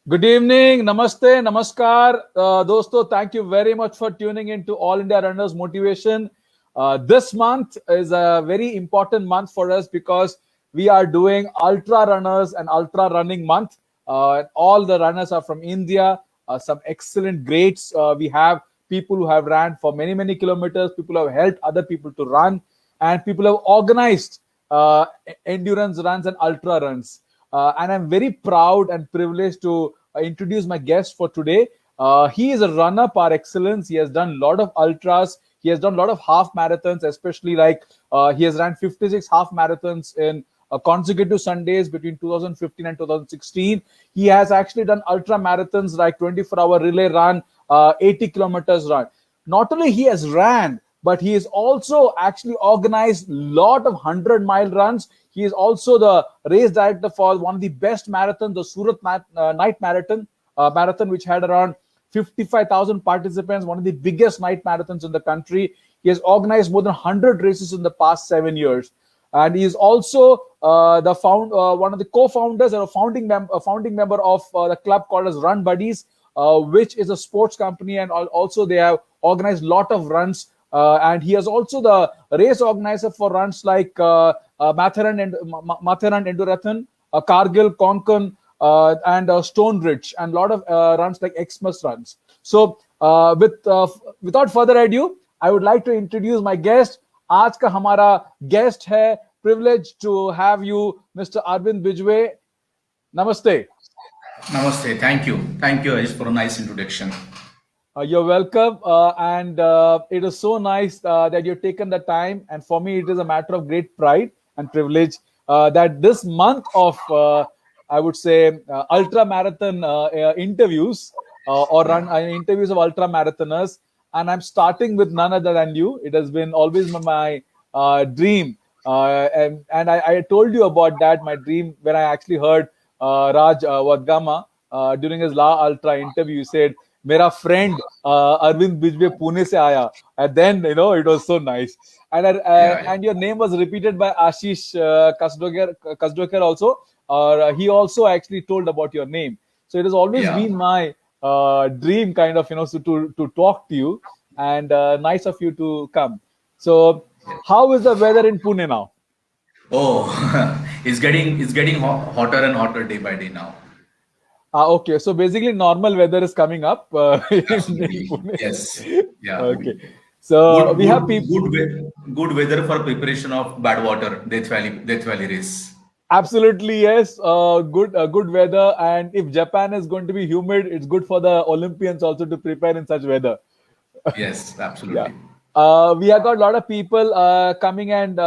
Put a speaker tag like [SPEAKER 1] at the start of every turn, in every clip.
[SPEAKER 1] Good evening, namaste, namaskar, dosto. Thank you very much for tuning in to All India Runners Motivation. This month is a very important month for us because we are doing ultra runners and ultra running month. All the runners are from India. Some excellent greats. We have people who have ran for many kilometers. People who have helped other people to run, and people have organized endurance runs and ultra runs. And I'm very proud and privileged to introduce my guest for today. He is a runner par excellence. He has done a lot of ultras. He has done a lot of half marathons, especially like he has ran 56 half marathons in consecutive Sundays between 2015 and 2016. He has actually done ultra marathons like 24-hour relay run, 80 kilometers run. Not only he has ran, but he is also actually organized a lot of 100-mile runs. He is also the race director for one of the best marathons, the Surat Night Marathon, which had around 55,000 participants, one of the biggest night marathons in the country. He has organized more than 100 races in the past 7 years. And he is also one of the co-founders or a founding member of the club called as Run Buddies, which is a sports company, and also they have organized a lot of runs. And he is also the race organizer for runs like Matharan and Endurathon, Kargil, Konkan, and Stone Ridge, and a lot of runs like Xmas runs. So, without further ado, I would like to introduce my guest. आज का हमारा guest है, privileged to have you, Mr. Arvind Bijwe. Namaste.
[SPEAKER 2] Namaste. Thank you, Ajish, for a nice introduction.
[SPEAKER 1] You're welcome, and it is so nice that you've taken the time. And for me, it is a matter of great pride and privilege that this month of, I would say, ultra marathon interviews or run interviews of ultra marathoners, and I'm starting with none other than you. It has been always my dream, and I told you about that, my dream, when I actually heard Raj Vadgama during his La Ultra interview. He said, मेरा friend Arvind Bijwe Pune से आया, and then it was so nice. And your name was repeated by Ashish Kasdokar also, or he also actually told about your name. So it has always been my dream, kind of, so to talk to you, and nice of you to come. So how is the weather in Pune now?
[SPEAKER 2] Oh, it's getting hotter and hotter day by day now.
[SPEAKER 1] Okay, so basically normal weather is coming up in
[SPEAKER 2] Absolutely.
[SPEAKER 1] Pune.
[SPEAKER 2] Yes. Yeah.
[SPEAKER 1] Okay, so
[SPEAKER 2] Good,
[SPEAKER 1] we
[SPEAKER 2] good,
[SPEAKER 1] have people.
[SPEAKER 2] good weather for preparation of bad water, Death Valley race.
[SPEAKER 1] Absolutely, yes. Good weather, and if Japan is going to be humid, it's good for the Olympians also to prepare in such weather.
[SPEAKER 2] Yes,
[SPEAKER 1] Yeah.
[SPEAKER 2] absolutely.
[SPEAKER 1] We have got a lot of people coming and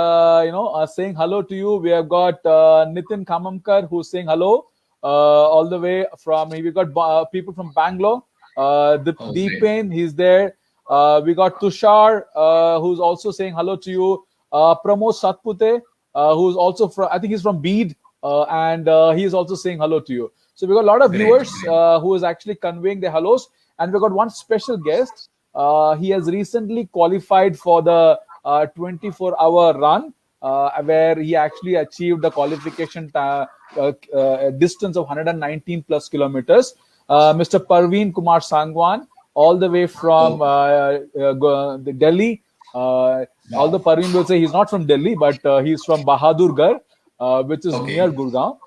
[SPEAKER 1] saying hello to you. We have got Nitin Kamamkar who's saying hello all the way from. We got people from Bangalore.
[SPEAKER 2] Oh, great.
[SPEAKER 1] Deepen, he's there. We got Tushar who's also saying hello to you. Pramod Satpute, who's also from. I think he's from Bede, and he's also saying hello to you. So we got a lot of
[SPEAKER 2] Great,
[SPEAKER 1] viewers
[SPEAKER 2] great.
[SPEAKER 1] who is actually conveying their hellos, and we got one special guest. He has recently qualified for the 24-hour run, where he actually achieved the qualification distance of 119 plus kilometers. Mr. Parveen Kumar Sangwan, all the way from
[SPEAKER 2] Oh,
[SPEAKER 1] Delhi. Although
[SPEAKER 2] wow.
[SPEAKER 1] Parveen will say he's not from Delhi, but he's from Bahadurgarh, which is near
[SPEAKER 2] Okay.
[SPEAKER 1] Gurgaon.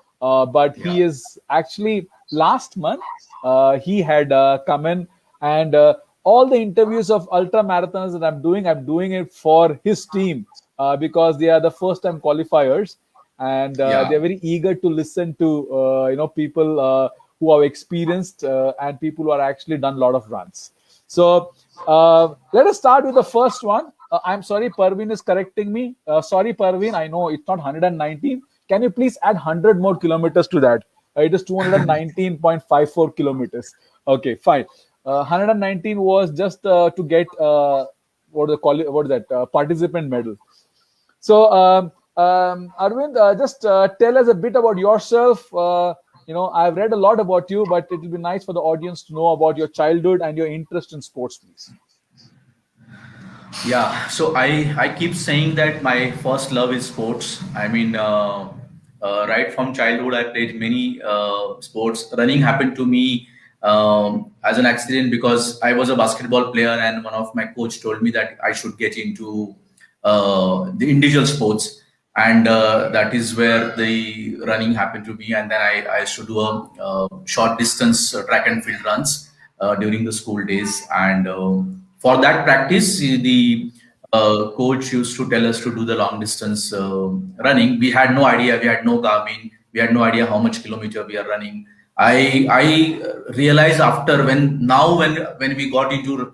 [SPEAKER 1] But
[SPEAKER 2] Yeah.
[SPEAKER 1] he is actually last month he had come in, and all the interviews of ultra marathons that I'm doing it for his team because they are the first time qualifiers, and
[SPEAKER 2] Yeah.
[SPEAKER 1] they're very eager to listen to people who have experienced and people who are actually done a lot of runs. So let us start with the first one. I'm sorry, Parveen is correcting me. Sorry, Parveen, I know it's not 119. Can you please add 100 more kilometers to that? It is 219.54 kilometers. Okay, fine. 119 was just to get what is that participant medal. So, Arvind, just tell us a bit about yourself. I've read a lot about you, but it will be nice for the audience to know about your childhood and your interest in sports, please.
[SPEAKER 2] Yeah. So I keep saying that my first love is sports. I mean, Right from childhood, I played many sports. Running happened to me as an accident because I was a basketball player, and one of my coach told me that I should get into the individual sports, and that is where the running happened to me. And then I used to do a short distance track and field runs during the school days, and for that practice, the coach used to tell us to do the long distance running. We had no idea. We had no Garmin. We had no idea how much kilometer we are running. I realized after when we got into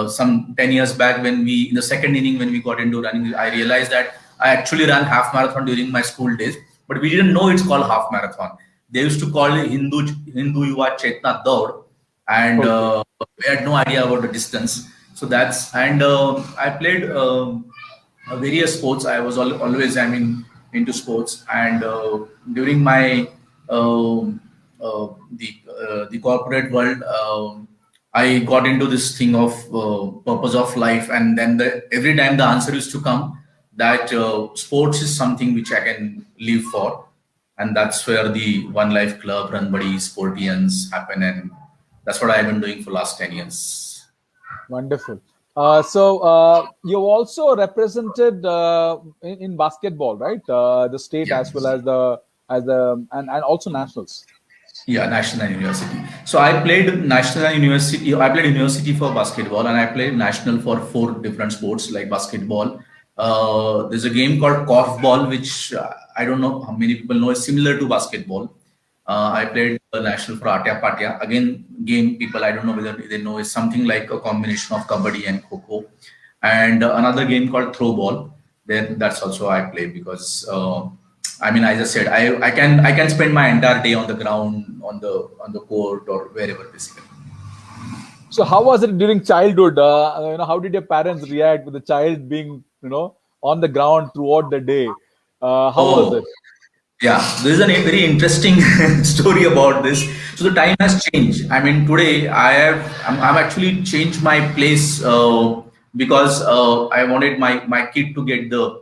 [SPEAKER 2] some 10 years back, when we in the second inning when we got into running, I realized that I actually ran half marathon during my school days, but we didn't know it's called half marathon. They used to call it Hindu Yuva Chetna Daud, and
[SPEAKER 1] Okay.
[SPEAKER 2] we had no idea about the distance. So that's and I played various sports. I was always, I mean, into sports, and during my um the corporate world, I got into this thing of purpose of life, and then every time the answer is to come that sports is something which I can live for, and that's where the One Life Club, Run Buddies, Sportians happen, and that's what I've been doing for last 10 years.
[SPEAKER 1] Wonderful. You've also represented in basketball, right? The state
[SPEAKER 2] Yeah.
[SPEAKER 1] as well as and also nationals.
[SPEAKER 2] Yeah, national and university. So I played national and university. I played university for basketball, and I played national for four different sports like basketball. There's a game called korfball, which I don't know how many people know. It's similar to basketball. I played national for Atya Patya. Again, game people I don't know whether they know is something like a combination of kabaddi and kho. And another game called throw ball. Then that's also I play because. I mean, as I said, I can spend my entire day on the ground, on the court, or wherever basically.
[SPEAKER 1] So how was it during childhood? How did your parents react with the child being, on the ground throughout the day? How was
[SPEAKER 2] Oh,
[SPEAKER 1] it?
[SPEAKER 2] yeah, there is a very interesting story about this. So the time has changed. I mean, today I'm actually changed my place because I wanted my kid to get the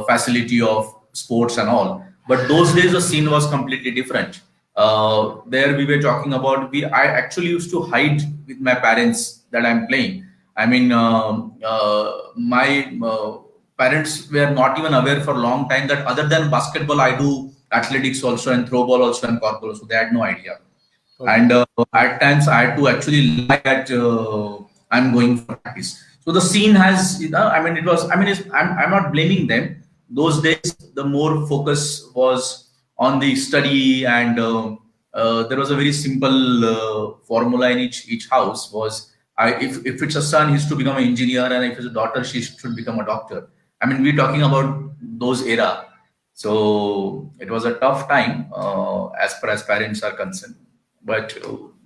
[SPEAKER 2] facility of sports and all. But those days the scene was completely different. There we were talking about I actually used to hide with my parents that I'm playing. I mean, my parents were not even aware for a long time that other than basketball, I do athletics also and throw ball also and corporal. So they had no idea.
[SPEAKER 1] Okay.
[SPEAKER 2] And at times I had to actually lie that I'm going for practice. So the scene has, I mean, it was, I mean, I'm not blaming them. Those days, the more focus was on the study, and there was a very simple formula in each house was if it's a son, he's to become an engineer, and if it's a daughter, she should become a doctor. I mean, we're talking about those era. So it was a tough time as far as parents are concerned, but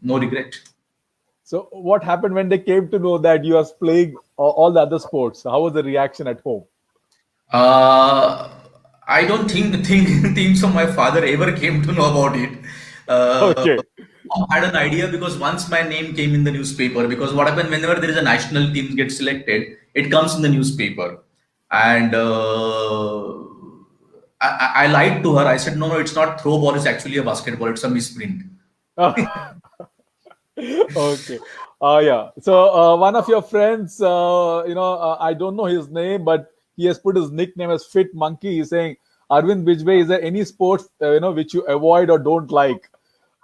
[SPEAKER 2] no regret.
[SPEAKER 1] So what happened when they came to know that you are playing all the other sports? How was the reaction at home?
[SPEAKER 2] Uh, I don't think so. My father ever came to know about it. Uh,
[SPEAKER 1] Okay.
[SPEAKER 2] I had an idea because once my name came in the newspaper. Because what happened whenever there is a national team gets selected, it comes in the newspaper, and I lied to her. I said, no, it's not throw ball. It's actually a basketball. It's a misprint.
[SPEAKER 1] Okay. Yeah. So one of your friends, I don't know his name, but he has put his nickname as Fit Monkey. He's saying, Arvind Bijway, is there any sports which you avoid or don't like?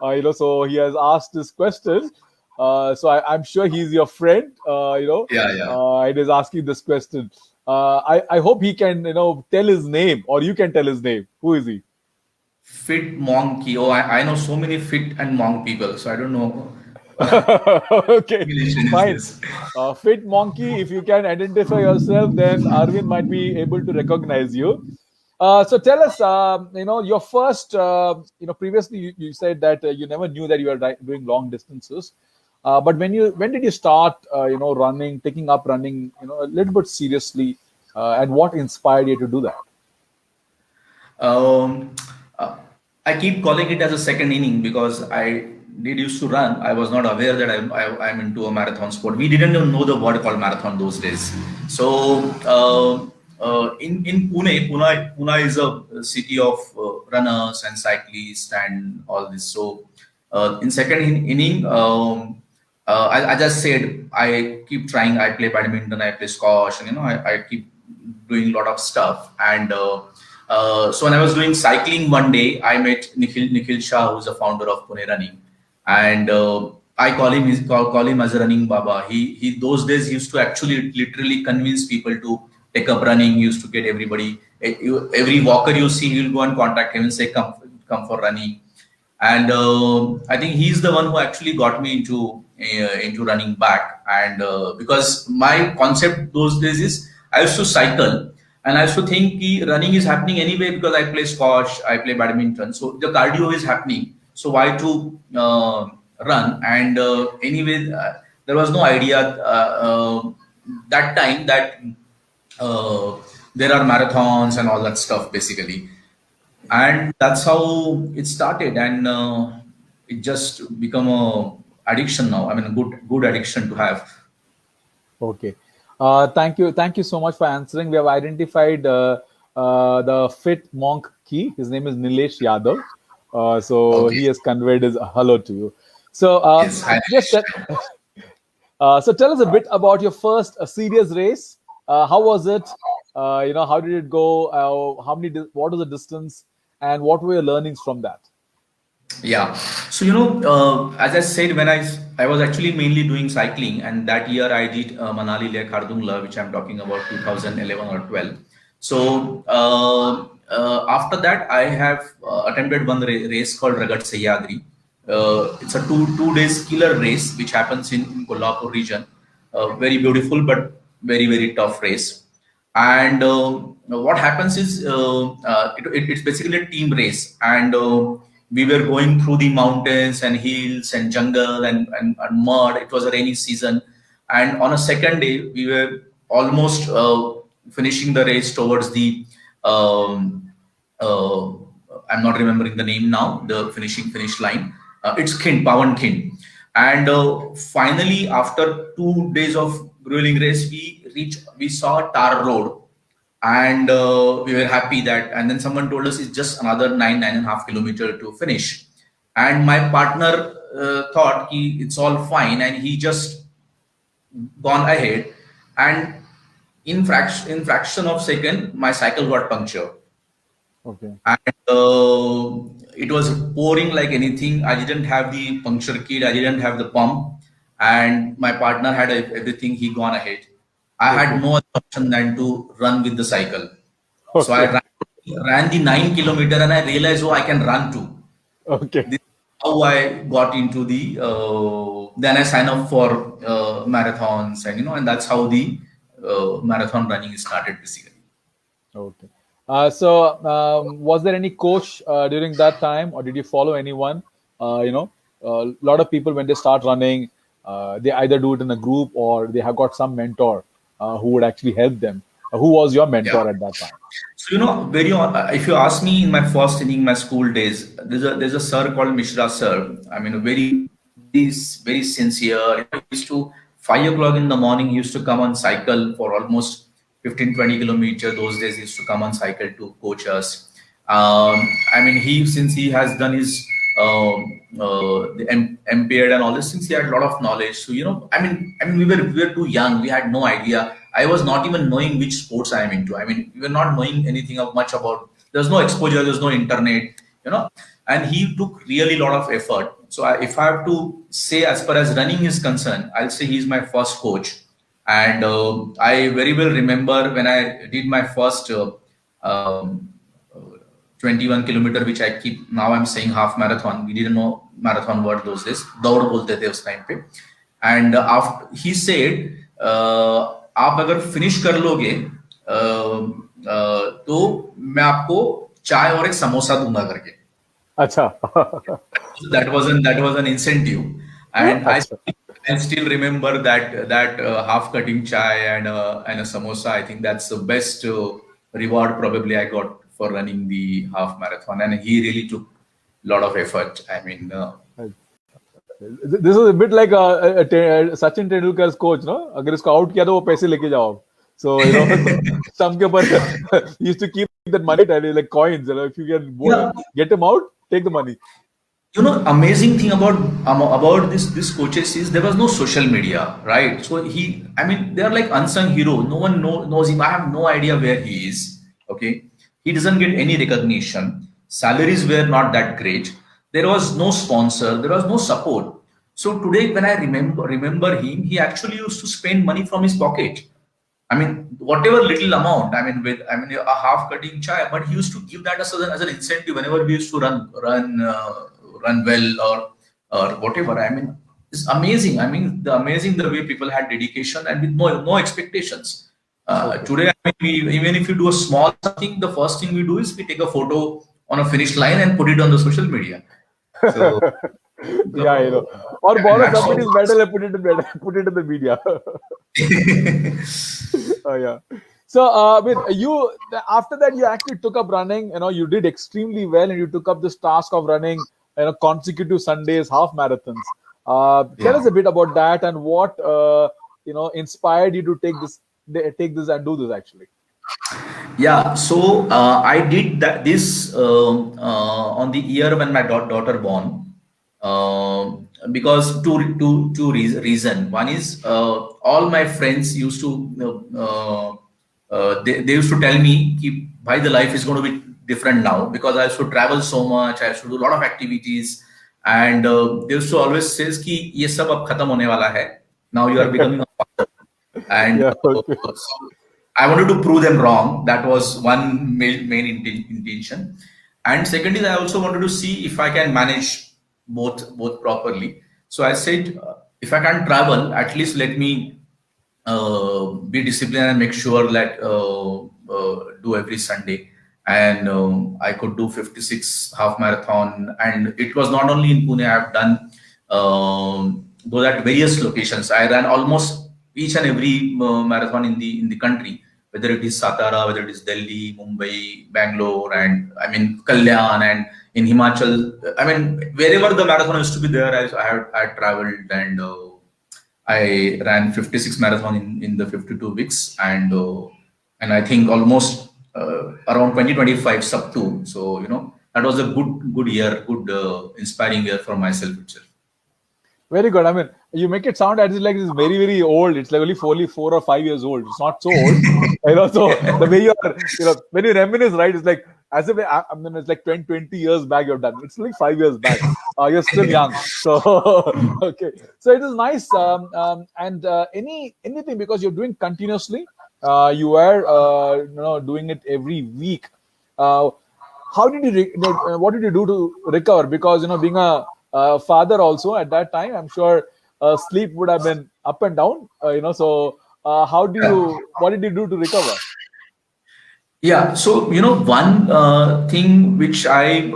[SPEAKER 1] So he has asked this question. I'm sure he's your friend.
[SPEAKER 2] Yeah, yeah.
[SPEAKER 1] It is asking this question. I hope he can tell his name, or you can tell his name. Who is he?
[SPEAKER 2] Fit monkey. Oh, I know so many fit and monk people, so I don't know
[SPEAKER 1] Okay,
[SPEAKER 2] combination is
[SPEAKER 1] fine.
[SPEAKER 2] this.
[SPEAKER 1] Fit monkey, if you can identify yourself, then Arvind might be able to recognize you. So tell us, your first, previously you said that you never knew that you were doing long distances. But when did you start, running, taking up running, a little bit seriously, and what inspired you to do that?
[SPEAKER 2] Um, uh, I keep calling it as a second inning because I did used to run. I was not aware that I'm into a marathon sport. We didn't even know the word called marathon those days. So in Pune is a city of runners and cyclists and all this. So in second inning, I just said I keep trying. I play badminton, I play squash, and I keep doing a lot of stuff. And so when I was doing cycling one day, I met Nikhil Shah, who's the founder of Pune Running, and I call him as a running baba. He those days used to actually literally convince people to take up running. He used to get everybody, every walker you see, he'll go and contact him and say come for running. And I think he's the one who actually got me into running back. And because my concept those days is I used to cycle, and I used to think ki running is happening anyway because I play squash, I play badminton, so the cardio is happening. So why to run? And anyway, there was no idea that time that there are marathons and all that stuff basically. And that's how it started. And it just become a addiction now. I mean, a good addiction to have.
[SPEAKER 1] Okay. Thank you so much for answering. We have identified the fit monk key. His name is Nilesh Yadav. So
[SPEAKER 2] Okay.
[SPEAKER 1] he has conveyed his hello to you. So
[SPEAKER 2] Yes.
[SPEAKER 1] just that, so tell us a bit about your first serious race. How was it? How did it go? What was the distance? And what were your learnings from that?
[SPEAKER 2] Yeah. So as I said, when I was actually mainly doing cycling, and that year I did Manali Leh Khardungla, which I'm talking about 2011 or 12. So after that, I have attempted one race called Ragat Sahyadri. It's a two days killer race which happens in Kolhapur region. Very beautiful but very tough race. And what happens is it's basically a team race, and we were going through the mountains and hills and jungle and mud. It was a rainy season, and on a second day we were almost finishing the race towards the uh, I'm not remembering the name now, the finish line. It's Pawan Khind. And finally, after 2 days of grueling race, we saw a tar road, and we were happy that. And then someone told us it's just another 9.5 kilometers to finish. And my partner thought it's all fine, and he just gone ahead. And in fraction of second, my cycle got punctured,
[SPEAKER 1] Okay.
[SPEAKER 2] and it was pouring like anything. I didn't have the puncture kit, I didn't have the pump, and my partner had everything. He gone ahead. I had
[SPEAKER 1] Okay.
[SPEAKER 2] no other option than to run with the cycle. So I
[SPEAKER 1] Okay.
[SPEAKER 2] ran the 9 kilometer, and I realized, oh, I can run too.
[SPEAKER 1] Okay.
[SPEAKER 2] This is how I got into the. Then I signed up for marathons, and and that's how the marathon running started basically.
[SPEAKER 1] Okay. Was there any coach during that time, or did you follow anyone? A lot of people when they start running, they either do it in a group or they have got some mentor who would actually help them. Who was your
[SPEAKER 2] Yeah.
[SPEAKER 1] mentor at that time?
[SPEAKER 2] So if you ask me, in my first inning, my school days, there's a sir called Mishra sir. I mean, very sincere. He used to 5 o'clock in the morning. He used to come on cycle for almost 15-20 kilometers. Those days, he used to come on cycle to coach us. I mean, since he has done his the MPED and all this, since he had a lot of knowledge. So I mean, we were too young. We had no idea. I was not even knowing which sports I am into. I mean, we were not knowing anything of much about. There's no exposure. There's no internet. And he took really a lot of effort. So if I have to say, as far as running is concerned, I'll say he's my first coach. And I very well remember when I did my first um, 21 kilometer, which I keep now I'm saying half marathon. We didn't know marathon word those days. दौड़ बोलते थे उस time पे. And after he said, आप अगर finish कर लोगे तो मैं आपको चाय और एक समोसा दूंगा करके.
[SPEAKER 1] Acha.
[SPEAKER 2] That was an incentive, and I
[SPEAKER 1] Acha.
[SPEAKER 2] I still remember that half cutting chai and a samosa. I think that's the best reward probably I got for running the half marathon, and he really took a lot of effort. I mean,
[SPEAKER 1] This is a bit like Sachin Tendulkar's coach, no? अगर इसको out किया तो वो पैसे लेके जाओ. So some used to keep that money like coins. If you can get them out, take the money.
[SPEAKER 2] Amazing thing about this coaches is there was no social media, right? So they are like unsung hero. No one knows him. I have no idea where he is. Okay, he doesn't get any recognition. Salaries were not that great. There was no sponsor. There was no support. So today, when I remember him, he actually used to spend money from his pocket. Whatever little amount. A half cutting chai, but he used to give that as an incentive whenever we used to run well or whatever. It's amazing. The way people had dedication and with no expectations. Today, even if you do a small thing, the first thing we do is we take a photo on a finish line and put it on the social media. So,
[SPEAKER 1] or borrow somebody's medal and put it in the media. Yeah. So, you after that you actually took up running. You did extremely well, and you took up this task of running, consecutive Sundays, half marathons. Tell us a bit about that and what inspired you to take this and do this actually.
[SPEAKER 2] Yeah, so I did this on the year when my daughter born, because two reason. One is all my friends used to they used to tell me why the life is going to be different now, because I used to travel so much, I used to do a lot of activities, and they used to always says ki ye sab ab khatam hone wala hai. Now you are becoming a father, and so I wanted to prove them wrong. That was one main intention. And secondly, I also wanted to see if I can manage both properly. So I said, if I can't travel, at least let me be disciplined and make sure that do every Sunday. And I could do 56 half marathon. And it was not only in Pune. I have done those at various locations. I ran almost each and every marathon in the country, whether it is Satara, whether it is Delhi, Mumbai, Bangalore, and Kalyan, and in Himachal. Wherever the marathon used to be there, I traveled, and I ran 56 marathon in the 52 weeks, and I think almost around 2025 sub 2. So that was a good year, good inspiring year for myself itself.
[SPEAKER 1] Very good. You make it sound as like it's very, very old. It's like only 4 or 5 years old. It's not so old. So the way you're, when you reminisce, right? It's like as if it's like 20 years back you're done. It's like 5 years back. You're still young. So okay. So it is nice. And anything, because you're doing continuously. You are doing it every week. How did you? What did you do to recover? Because being a father also at that time, I'm sure sleep would have been up and down. So what did you do to recover?
[SPEAKER 2] Yeah, so one thing which I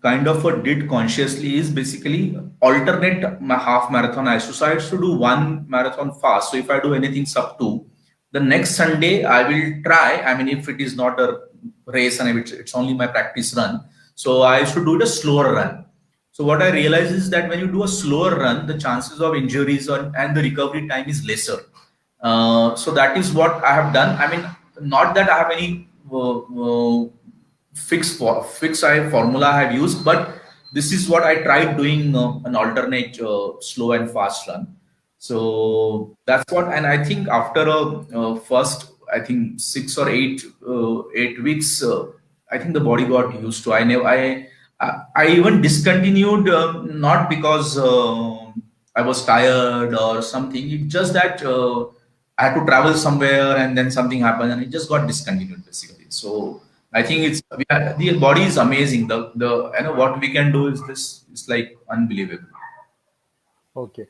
[SPEAKER 2] kind of did consciously is basically alternate my half marathon. I used to do one marathon fast. So if I do anything sub 2, the next Sunday I will try. If it is not a race and it's only my practice run, so I used to do it a slower run. So what I realized is that when you do a slower run, the chances of injuries and the recovery time is lesser. So that is what I have done. Not that I have any fixed formula I have used, but this is what I tried doing, an alternate slow and fast run. So that's what, and I think after a first, I think 6 or 8 weeks, I think the body got used to. I even discontinued, not because I was tired or something. It's just that I had to travel somewhere and then something happened and it just got discontinued basically. So I think the body is amazing. What we can do is this. It's like unbelievable.
[SPEAKER 1] Okay.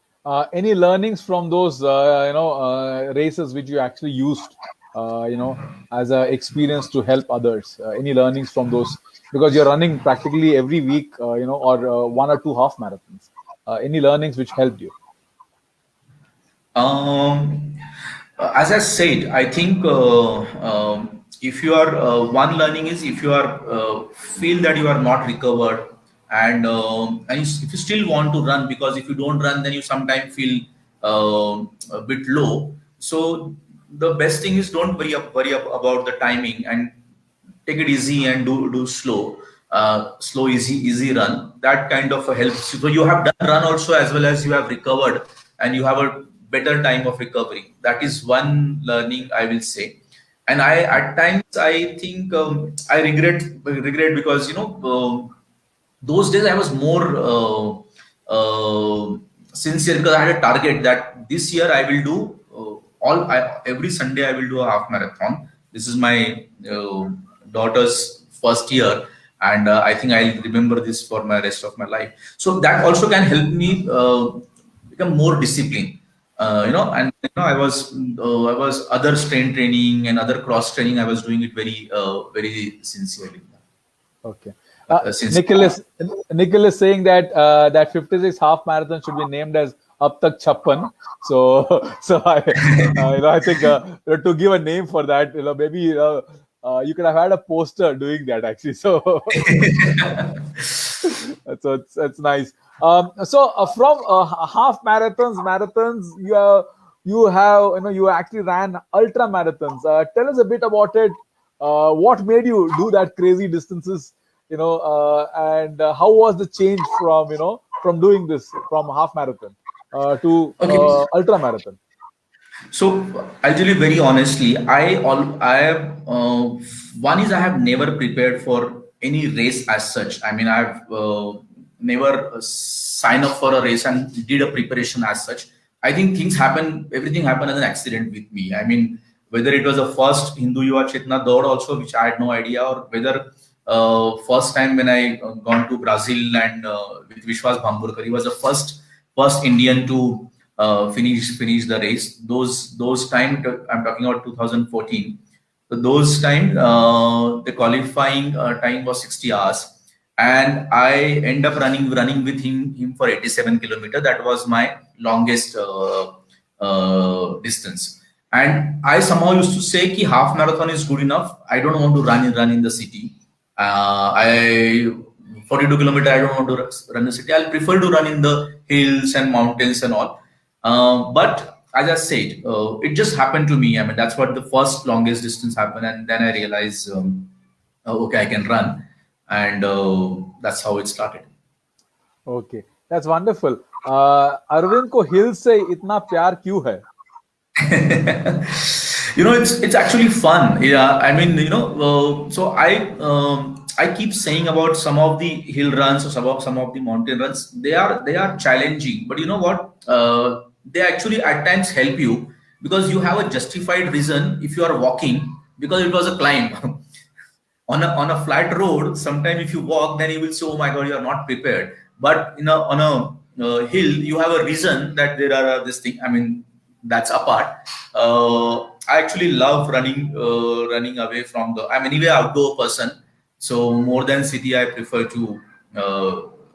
[SPEAKER 1] Any learnings from those races which you actually used as an experience to help others? Any learnings from those, because you're running practically every week, or 1 or 2 half marathons? Any learnings which helped you?
[SPEAKER 2] As I said, I think if you are one learning is, if you are feel that you are not recovered, and if you still want to run, because if you don't run then you sometimes feel a bit low. So the best thing is don't worry about the timing, and take it easy and do slow easy run. That kind of helps. So you have done run also, as well as you have recovered, and you have a better time of recovery. That is one learning I will say. And I at times I think I regret because those days I was more sincere, because I had a target that this year I will do every Sunday I will do a half marathon. This is my daughter's first year, and I think I'll remember this for my rest of my life. So that also can help me become more disciplined. And I was other strength training and other cross training. I was doing it very sincerely.
[SPEAKER 1] Okay.
[SPEAKER 2] Since
[SPEAKER 1] Nikhil is saying that that 56 half marathon should be named as Ab Tak Chappan. So I think to give a name for that, maybe you could have had a poster doing that actually. So it's nice. From half marathons, you actually ran ultra marathons. Tell us a bit about it. What made you do that crazy distances? And how was the change from doing this from half marathon to
[SPEAKER 2] okay.
[SPEAKER 1] ultra marathon?
[SPEAKER 2] So I'll tell you very honestly, I have one is I have never prepared for any race as such. I mean, I've never signed up for a race and did a preparation as such. I think everything happened as an accident with me. I mean, whether it was the first Hindu Yuva Chetna Daud also, which I had no idea, or whether first time when I gone to Brazil and with Vishwas Bhamburkar, he was the first Indian to finish the race. Those time I'm talking about 2014. So those time the qualifying time was 60 hours, and I end up running with him for 87 kilometers. That was my longest distance. And I somehow used to say ki half marathon is good enough. I don't want to run in the city. I 42 kilometers, I don't want to run the city. I'll prefer to run in the hills and mountains and all. But as I said, it just happened to me. I mean, that's what the first longest distance happened, and then I realized, okay, I can run, and that's how it started.
[SPEAKER 1] Okay, that's wonderful. Arvind को हिल से इतना प्यार क्यों है?
[SPEAKER 2] It's actually fun. Yeah, I mean, so I keep saying about some of the hill runs or some of the mountain runs. They are challenging, but you know what? They actually at times help you, because you have a justified reason if you are walking, because it was a climb. On a flat road, sometimes if you walk, then you will say, "Oh my God, you are not prepared." But on a hill, you have a reason that there are this thing. I mean, that's apart. I actually love running away from the. I'm anyway outdoor person, so more than city, I prefer to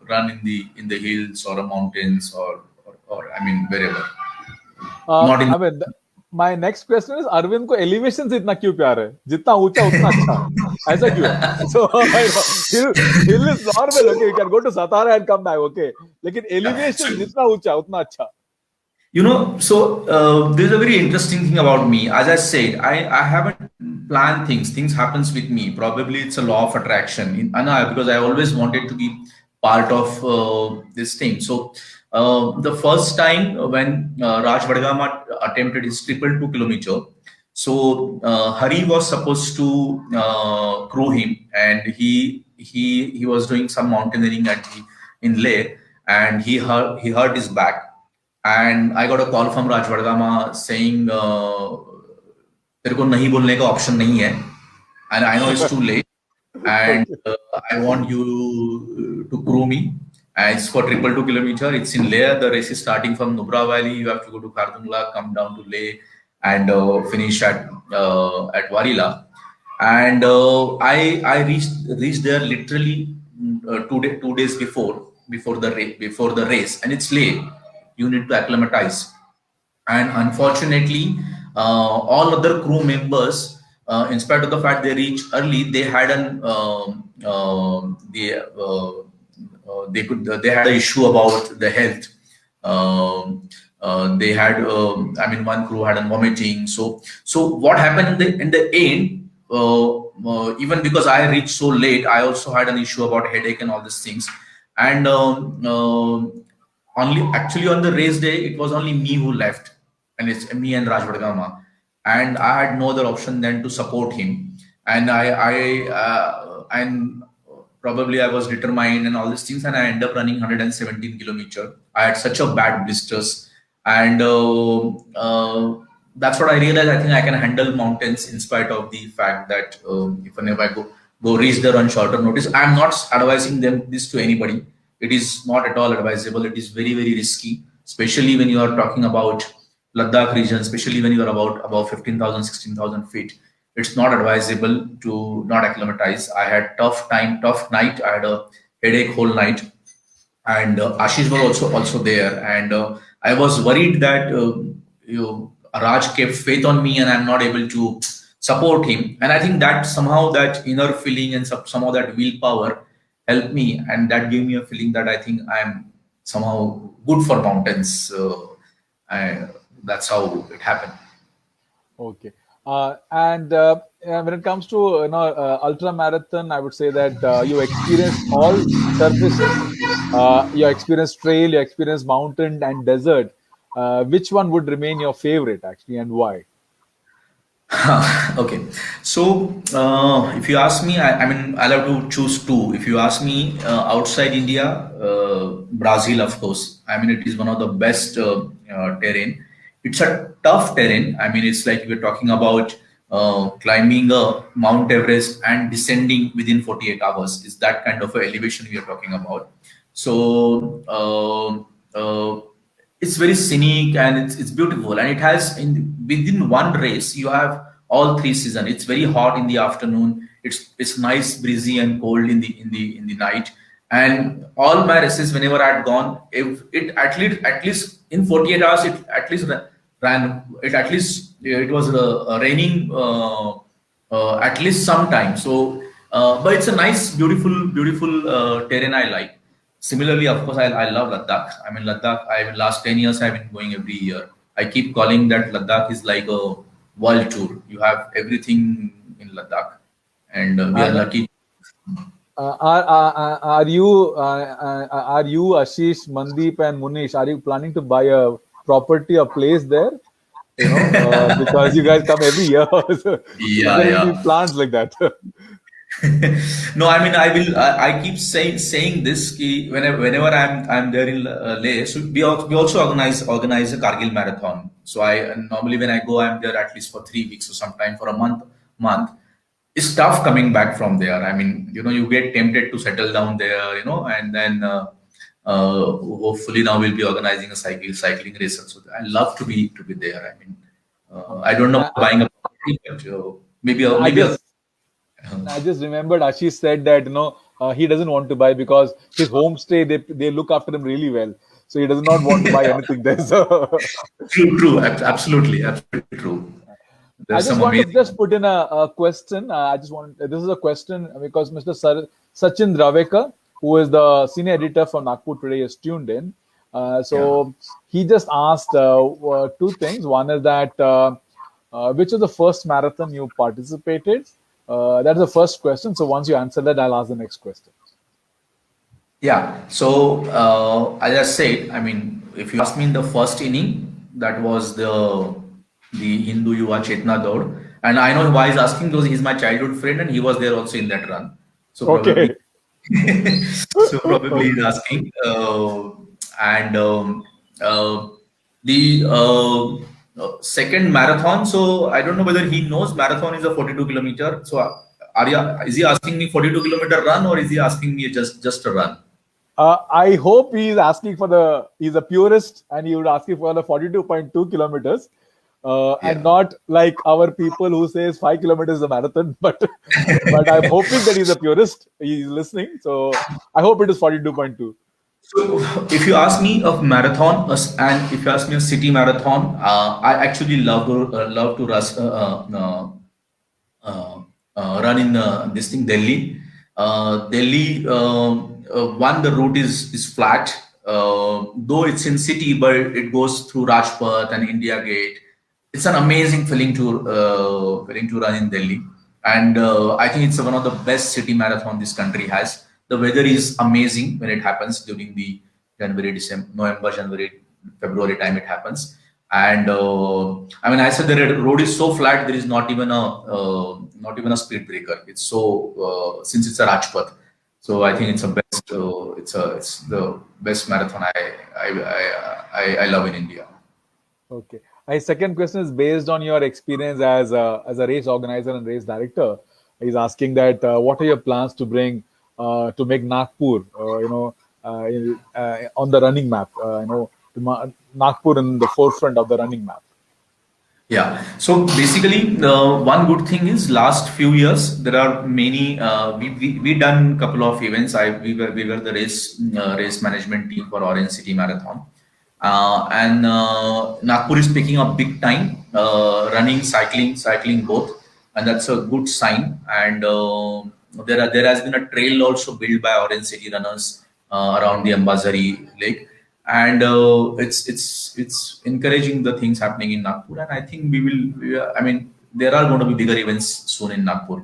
[SPEAKER 2] run in the hills or the mountains or I mean wherever. Not in.
[SPEAKER 1] I mean, my next question is, Arvind को elevation से इतना क्यों प्यार है? जितना ऊंचा उतना अच्छा, ऐसा क्यों है? So hill is normal, okay, you can go to Satara and come back, okay, लेकिन elevation जितना ऊंचा उतना अच्छा.
[SPEAKER 2] So there's a very interesting thing about me. As I said, I haven't planned things. Things happens with me. Probably it's a law of attraction. Because I always wanted to be part of this thing. So the first time when Raj Vadgama attempted his 222 kilometer, so Hari was supposed to crew him, and he was doing some mountaineering in Leh, and he hurt his back. And I got a call from Raj Vadgama saying, "तेरे को नहीं बोलने का option नहीं है, and I know it's too late, and I want you to crew me. And it's for 222 kilometer. It's in Leh. The race is starting from Nubra Valley. You have to go to Khardungla, come down to Leh, and finish at Warila." And I reached there literally 2 days before the race, and it's Leh. You need to acclimatize, and unfortunately, all other crew members, in spite of the fact they reached early, they had they had an issue about the health. They had, one crew had a vomiting. So what happened in the end? Even because I reached so late, I also had an issue about headache and all these things. And only actually on the race day, it was only me who left, and it's me and Raj Vadgama, and I had no other option than to support him. And and probably I was determined and all these things, and I ended up running 117 kilometer. I had such a bad blisters, and that's what I realized. I think I can handle mountains in spite of the fact that if whenever I go reach there on shorter notice. I'm not advising them this to anybody. It is not at all advisable. It is very, very risky, especially when you are talking about Ladakh region, especially when you are about 15,000, 16,000 feet. It's not advisable to not acclimatize. I had tough time, tough night. I had a headache whole night, and Ashish was also there, and I was worried that Raj kept faith on me, and I'm not able to support him. And I think that somehow that inner feeling and somehow that willpower helped me, and that gave me a feeling that I think I'm somehow good for mountains. That's how it happened.
[SPEAKER 1] Okay. When it comes to ultra marathon, I would say that you experienced all surfaces. You experienced trail, you experienced mountain and desert. Which one would remain your favorite actually, and why?
[SPEAKER 2] Okay, so if you ask me, I'll have to choose two. If you ask me, outside India, Brazil, of course. I mean, it is one of the best terrain. It's a tough terrain. I mean, it's like we're talking about climbing Mount Everest and descending within 48 hours. Is that kind of a elevation we are talking about? So it's very scenic, and it's beautiful, and it has within one race you have all three seasons. It's very hot in the afternoon, it's nice breezy and cold in the night. And all my races whenever I had gone, if it at least in 48 hours it at least ran it at least it was raining at least sometime. So but it's a nice beautiful terrain I like. Similarly, of course, I love Ladakh. I mean, Ladakh, last 10 years, I've been going every year. I keep calling that Ladakh is like a world tour. You have everything in Ladakh, and we are
[SPEAKER 1] And
[SPEAKER 2] lucky.
[SPEAKER 1] are you Ashish, Mandeep, and Munish? Are you planning to buy a property, a place there? Because you guys come every year. So is
[SPEAKER 2] Yeah,
[SPEAKER 1] there
[SPEAKER 2] yeah.
[SPEAKER 1] any plans like that?
[SPEAKER 2] No, I mean, I keep saying this whenever I'm there in Leh. So we also organize a Kargil marathon. So I normally when I go, I'm there at least for 3 weeks or sometime for a month. It's tough coming back from there. I mean, you get tempted to settle down there, and then hopefully now we'll be organizing a cycling race. So I love to be there. I mean, I don't know
[SPEAKER 1] I,
[SPEAKER 2] about buying a property, but maybe
[SPEAKER 1] I I
[SPEAKER 2] maybe a.
[SPEAKER 1] just I just remembered Ashish said that he doesn't want to buy because his homestay they look after him really well, so he does not want to buy anything there. So
[SPEAKER 2] True, absolutely true.
[SPEAKER 1] I
[SPEAKER 2] There's
[SPEAKER 1] just
[SPEAKER 2] some
[SPEAKER 1] want to
[SPEAKER 2] amazing.
[SPEAKER 1] just put in a question. I just want this is a question because Mr. Sachin Ravekar, who is the senior editor for Nagpur Today, is tuned in.
[SPEAKER 2] Yeah.
[SPEAKER 1] So he just asked two things. One is that which is the first marathon you participated? That's the first question. So once you answer that, I'll ask the next question.
[SPEAKER 2] Yeah. So as I said, I mean, if you ask me in the first inning, that was the Hindu Yuva Chetna Daud, and I know why he's asking because he's my childhood friend and he was there also in that run. So probably,
[SPEAKER 1] Okay.
[SPEAKER 2] so probably he's asking. And uh, the second marathon. So I don't know whether he knows marathon is a 42 kilometer. So is he asking me 42-kilometer run, or is he asking me just a run?
[SPEAKER 1] I hope he's asking for he's a purist and he would ask you for the 42.2 kilometers and
[SPEAKER 2] Yeah.
[SPEAKER 1] not like our people who says 5 kilometers is a marathon. But I'm hoping that he's a purist. He's listening. So I hope it is 42.2.
[SPEAKER 2] So, if you ask me of marathon, and if you ask me a city marathon, I actually love to run in this thing Delhi. Delhi, one, the route is flat. though it's in city, but it goes through Rajpath and India Gate. It's an amazing feeling to run in Delhi, and I think it's one of the best city marathon this country has. The weather is amazing when it happens during the January, December, November, January, February time it happens. And I mean, I said the road is so flat, there is not even a speed breaker. It's so since it's a Rajpath, so I think it's a best. It's the best marathon I love in India.
[SPEAKER 1] Okay. My second question is based on your experience as a race organizer and race director. He's asking that what are your plans to bring to make Nagpur, on the running map, Nagpur in the forefront of the running map.
[SPEAKER 2] Yeah. So basically, one good thing is last few years there are many. We done couple of events. We were the race management team for Orange City Marathon, and Nagpur is picking up big time. Running, cycling both, and that's a good sign. And there has been a trail also built by Orange City runners around the Ambazari Lake, and it's encouraging the things happening in Nagpur, and I think I mean, there are going to be bigger events soon in Nagpur.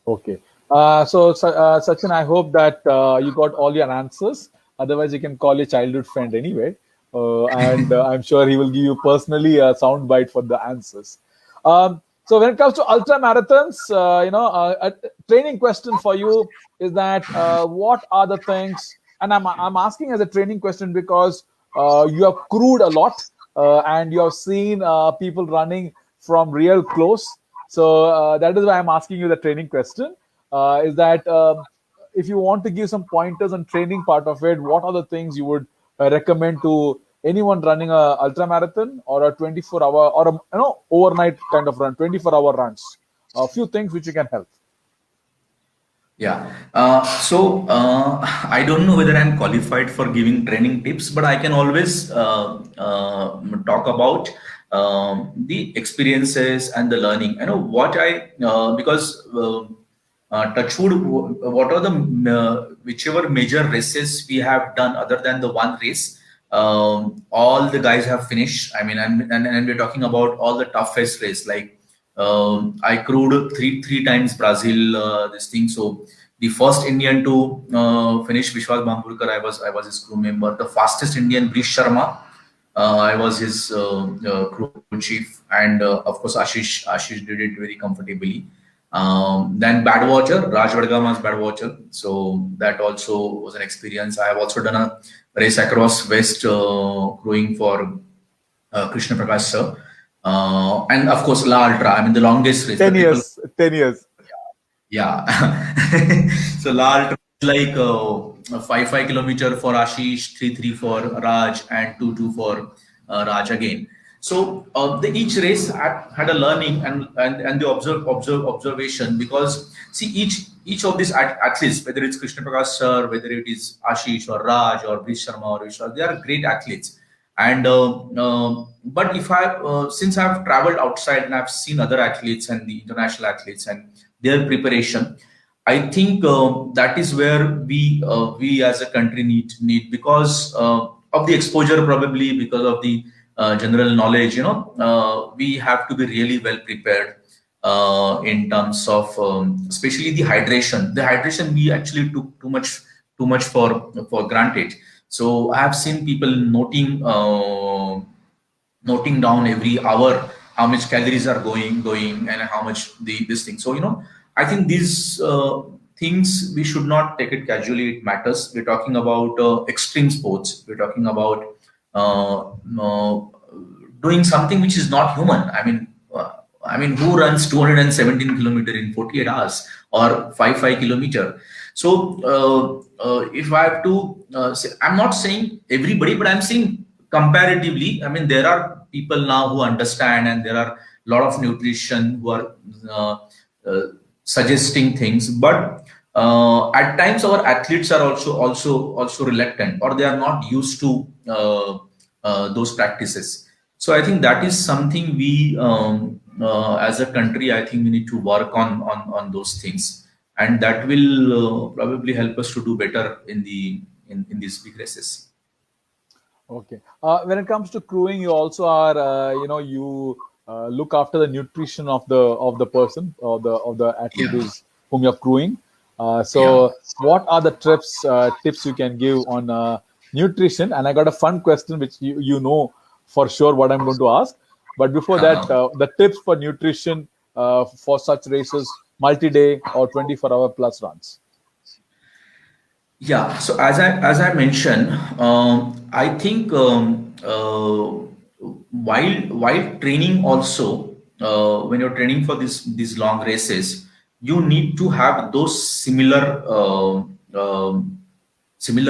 [SPEAKER 1] Okay. Sachin, I hope that you got all your answers. Otherwise, you can call your childhood friend anyway. And I'm sure he will give you personally a sound bite for the answers. So when it comes to ultra marathons, a training question for you is that what are the things? And I'm asking as a training question because you have crewed a lot and you have seen people running from real close. So that is why I'm asking you the training question. Is that if you want to give some pointers on training part of it, what are the things you would recommend to anyone running a ultra marathon or a 24-hour or a overnight kind of run, 24-hour runs? A few things which you can help.
[SPEAKER 2] Yeah. I don't know whether I'm qualified for giving training tips, but I can always talk about the experiences and the learning. I know what because touchwood, what are the whichever major races we have done other than the one race, all the guys have finished. I mean, and we're talking about all the toughest race. Like I crewed three times Brazil this thing. So the first Indian to finish, Vishwas Bambulkar, I was his crew member. The fastest Indian, Brish Sharma, I was his crew chief, and of course Ashish did it very comfortably. Then Badwater, Raj Vadgama's Badwater. So that also was an experience. I have also done a race across West crewing for Krishna Prakash sir. And of course La Ultra. I mean the longest race.
[SPEAKER 1] 10 years. 10 years.
[SPEAKER 2] Yeah. So La Ultra is like 5 kilometer for Ashish, 3 for Raj, and 2 for Raj again. So each race had a learning and the observation, because see each of these athletes, whether it's Krishna Prakash sir, whether it is Ashish or Raj or Brish Sharma or Vishwas, they are great athletes. And but if since I've traveled outside and I've seen other athletes and the international athletes and their preparation, I think that is where we as a country need because of the exposure, probably because of the general knowledge. We have to be really well prepared in terms of especially the hydration. The hydration we actually took too much for granted. So I have seen people noting down every hour how much calories are going and how much this thing. So I think these things we should not take it casually. It matters. We're talking about extreme sports. We're talking about doing something which is not human. I mean, who runs 217 kilometer in 48 hours or 5 kilometer? So if I have to say, I'm not saying everybody, but I'm saying comparatively. I mean, there are people now who understand, and there are a lot of nutrition who are suggesting things. But at times, our athletes are also reluctant, or they are not used to those practices. So I think that is something we, as a country, I think we need to work on those things, and that will probably help us to do better in these big races.
[SPEAKER 1] Okay. When it comes to crewing, you also are, you look after the nutrition of the person or the athlete
[SPEAKER 2] Yeah,
[SPEAKER 1] whom you're crewing.
[SPEAKER 2] yeah.
[SPEAKER 1] So, what are the tips you can give on nutrition? And I got a fun question, which you know for sure what I'm going to ask. But before that, the tips for nutrition for such races, multi-day or 24-hour plus runs.
[SPEAKER 2] Yeah. So as I mentioned, I think while training also, when you're training for these long races, you need to have those similar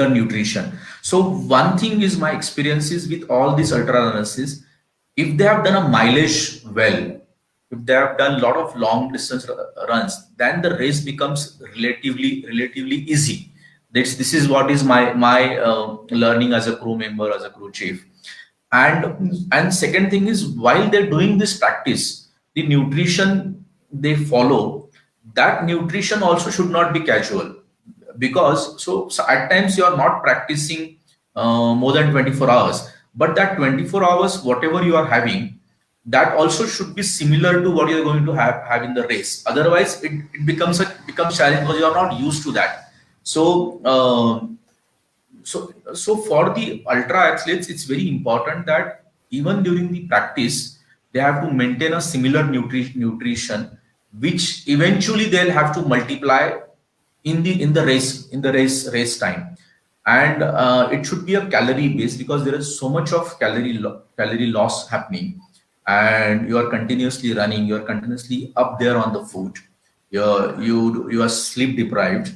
[SPEAKER 2] nutrition. So one thing is my experiences with all these ultra runners is, if they have done a mileage well, if they have done a lot of long distance runs, then the race becomes relatively easy. This is what is my learning as a crew member, as a crew chief. And second thing is, while they're doing this practice, the nutrition they follow, that nutrition also should not be casual, because so at times you are not practicing more than 24 hours, but that 24 hours whatever you are having, that also should be similar to what you're going to have in the race. Otherwise it becomes challenging, because you are not used to that. So uh, so so for the ultra athletes, it's very important that even during the practice they have to maintain a similar nutrition, which eventually they'll have to multiply in the race time. And it should be a calorie base, because there is so much of calorie loss happening, and you are continuously running, you are continuously up there on the foot, you are sleep deprived.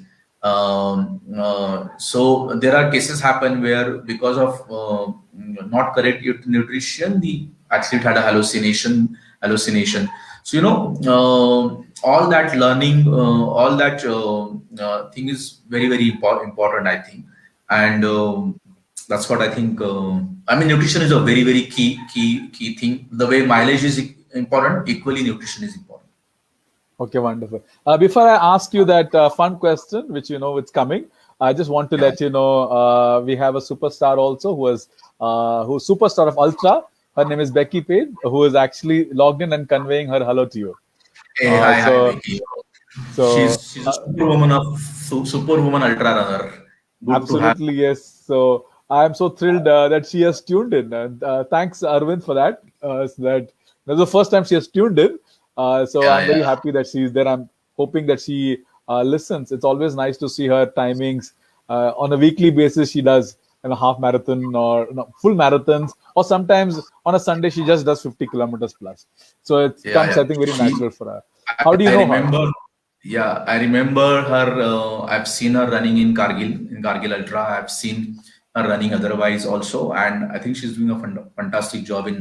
[SPEAKER 2] So there are cases happen where, because of not correct nutrition, the athlete had a hallucination. So all that learning, all that thing is very important, I think. And that's what I think. I mean, nutrition is a very key thing. The way mileage is important, equally nutrition is important.
[SPEAKER 1] Okay, wonderful. Before I ask you that fun question, which you know it's coming, I just want to
[SPEAKER 2] Yeah.
[SPEAKER 1] let you know we have a superstar also who's superstar of Ultra. Her name is Becky Page, who is actually logged in and conveying her hello to you.
[SPEAKER 2] Hey,
[SPEAKER 1] Uh,
[SPEAKER 2] hi,
[SPEAKER 1] so
[SPEAKER 2] Vicky.
[SPEAKER 1] so
[SPEAKER 2] She's a superwoman ultra runner. Good to have.
[SPEAKER 1] absolutely yes. So I am so thrilled that she has tuned in, and thanks Arvind for that. That's the first time she has tuned in. So
[SPEAKER 2] Yeah,
[SPEAKER 1] I'm very
[SPEAKER 2] yeah.
[SPEAKER 1] happy that she's there. I'm hoping that she listens. It's always nice to see her timings on a weekly basis. She does a half marathon or no, full marathons, or sometimes on a Sunday she just does 50 kilometers plus. So it
[SPEAKER 2] Yeah,
[SPEAKER 1] comes,
[SPEAKER 2] yeah.
[SPEAKER 1] I think, very
[SPEAKER 2] She,
[SPEAKER 1] natural for her. How do you
[SPEAKER 2] I
[SPEAKER 1] know her?
[SPEAKER 2] remember, yeah, I remember her. I've seen her running in Kargil Ultra. I've seen her running otherwise also, and I think she's doing a fantastic job in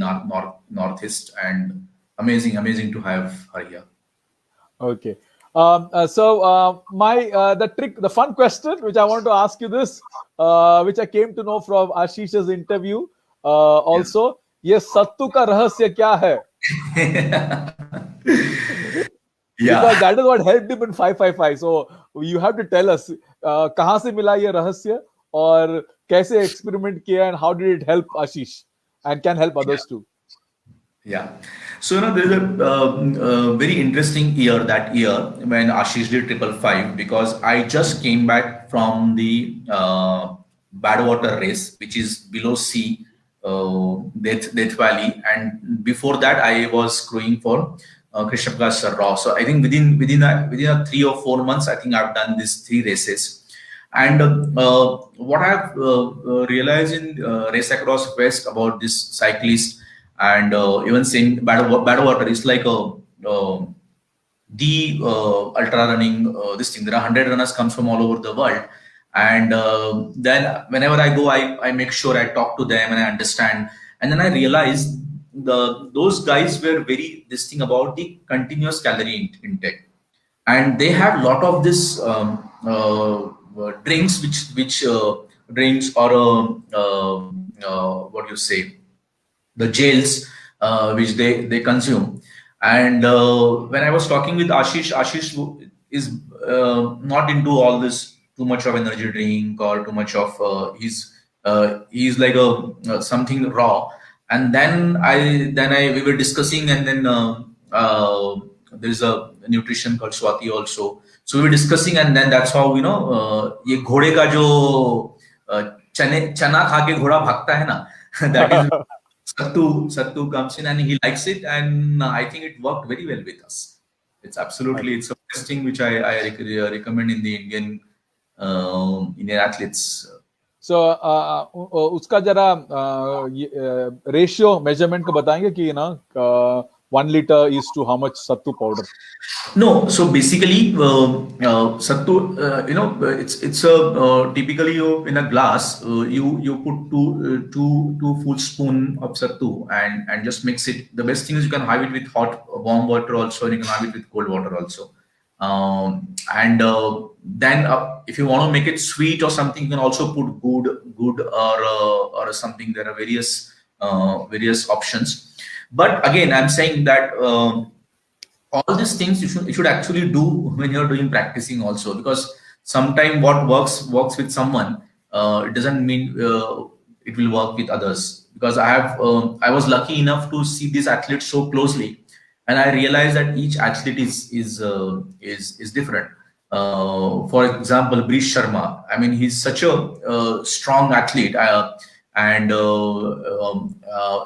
[SPEAKER 2] Northeast, and amazing to have her here.
[SPEAKER 1] Okay. My the fun question which I want to ask you this, which I came to know from Ashish's interview,
[SPEAKER 2] Yeah.
[SPEAKER 1] also, ये सत्तू का रहस्य क्या है? Because
[SPEAKER 2] Yeah.
[SPEAKER 1] that is what helped him in 555. So you have to tell us कहाँ से मिला ये रहस्य और कैसे experiment किया, and how did it help Ashish and can help
[SPEAKER 2] Yeah.
[SPEAKER 1] others too.
[SPEAKER 2] Yeah. So, there's a very interesting year, that year when Ashish did 555, because I just came back from the Badwater race, which is below sea, Death Valley. And before that, I was crewing for Krishnapurga Raw. So I think within a 3 or 4 months, I think I've done these three races. And what I've realized in Race Across West about this cyclist, and even saying Badwater is like the ultra running this thing. There are 100 runners comes from all over the world, and then whenever I go, I make sure I talk to them and I understand, and then I realize those guys were very this thing about the continuous calorie intake, and they have lot of this drinks, which drinks, or what you say, the gels, which they consume. And when I was talking with Ashish is not into all this too much of energy drink, or too much of his he's like a something raw. And then we were discussing, and then there's a nutrition called Swati also. So we were discussing, and then that's how ये घोड़े का जो चना खा के घोड़ा भागता है ना, that is Sattu comes in and he likes it, and I think it worked very well with us. It's absolutely, it's a best thing which I recommend in the Indian athletes.
[SPEAKER 1] So उसका जरा ratio measurement को बताएंगे कि 1 liter is to how much sattu powder?
[SPEAKER 2] No, so basically, sattu, it's a typically in a glass, you put two full spoon of sattu and just mix it. The best thing is you can have it with hot warm water also, and you can have it with cold water also. And then if you want to make it sweet or something, you can also put good or something. There are various options. But again, I'm saying that all these things you should actually do when you're doing practicing also, because sometimes what works with someone, it doesn't mean it will work with others. Because I was lucky enough to see these athletes so closely, and I realized that each athlete is different. For example, Brish Sharma. I mean, he's such a strong athlete. And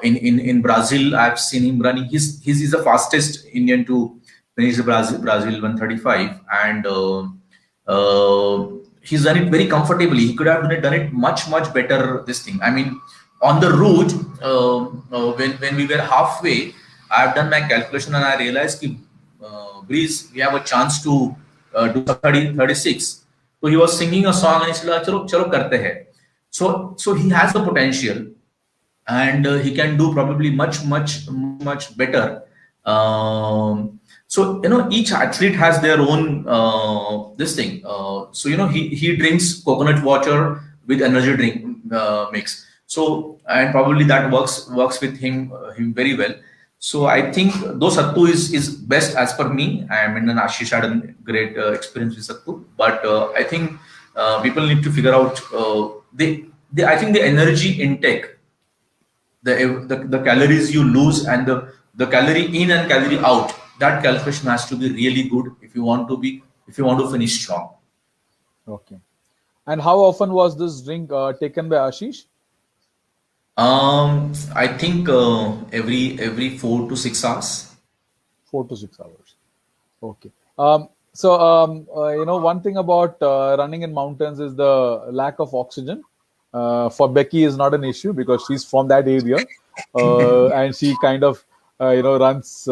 [SPEAKER 2] in Brazil, I've seen him running. He's the fastest Indian to finish the Brazil 135, and he's done it very comfortably. He could have done it much better. This thing. I mean, on the route, when we were halfway, I've done my calculation and I realized that Breeze, we have a chance to do 36. So he was singing a song and he said, "Chalo, chalo karte hai." So he has the potential, and he can do probably much better. So each athlete has their own this thing. So he drinks coconut water with energy drink mix. So, and probably that works with him very well. So I think though Sattu is best as per me. I mean, Ashish had a great experience with Sattu, but I think people need to figure out I think the energy intake, the calories you lose, and the calorie in and calorie out, that calculation has to be really good if you want to finish strong.
[SPEAKER 1] Okay. And how often was this drink taken by Ashish?
[SPEAKER 2] I think every 4 to 6 hours.
[SPEAKER 1] 4 to 6 hours. Okay. So one thing about running in mountains is the lack of oxygen. For Becky is not an issue because she's from that area, and she kind of runs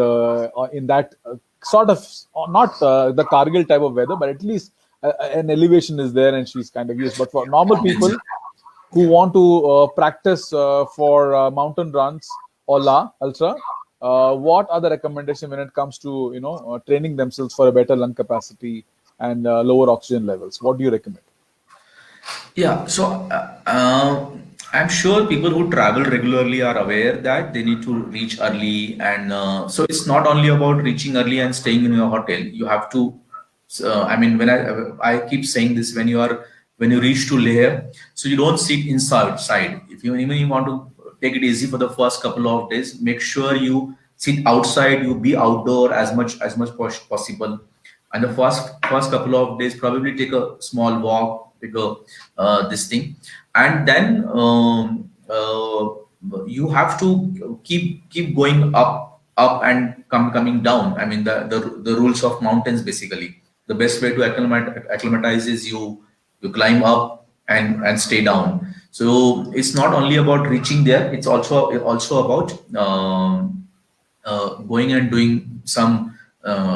[SPEAKER 1] in that sort of not the Kargil type of weather, but at least an elevation is there, and she's kind of used. But for normal people who want to practice for mountain runs or ultra, what are the recommendations when it comes to training themselves for a better lung capacity and lower oxygen levels? What do you recommend?
[SPEAKER 2] Yeah, so I'm sure people who travel regularly are aware that they need to reach early, and so it's not only about reaching early and staying in your hotel. You have to. I mean, when I keep saying this, when you reach to Leh, so you don't sit inside. If you even want to take it easy for the first couple of days, make sure you sit outside. You be outdoor as much possible. And the first couple of days, probably take a small walk, take this thing, and then you have to keep going up and coming down. I mean, the rules of mountains basically. The best way to acclimatize is you climb up and stay down. So it's not only about reaching there; it's also about going and doing some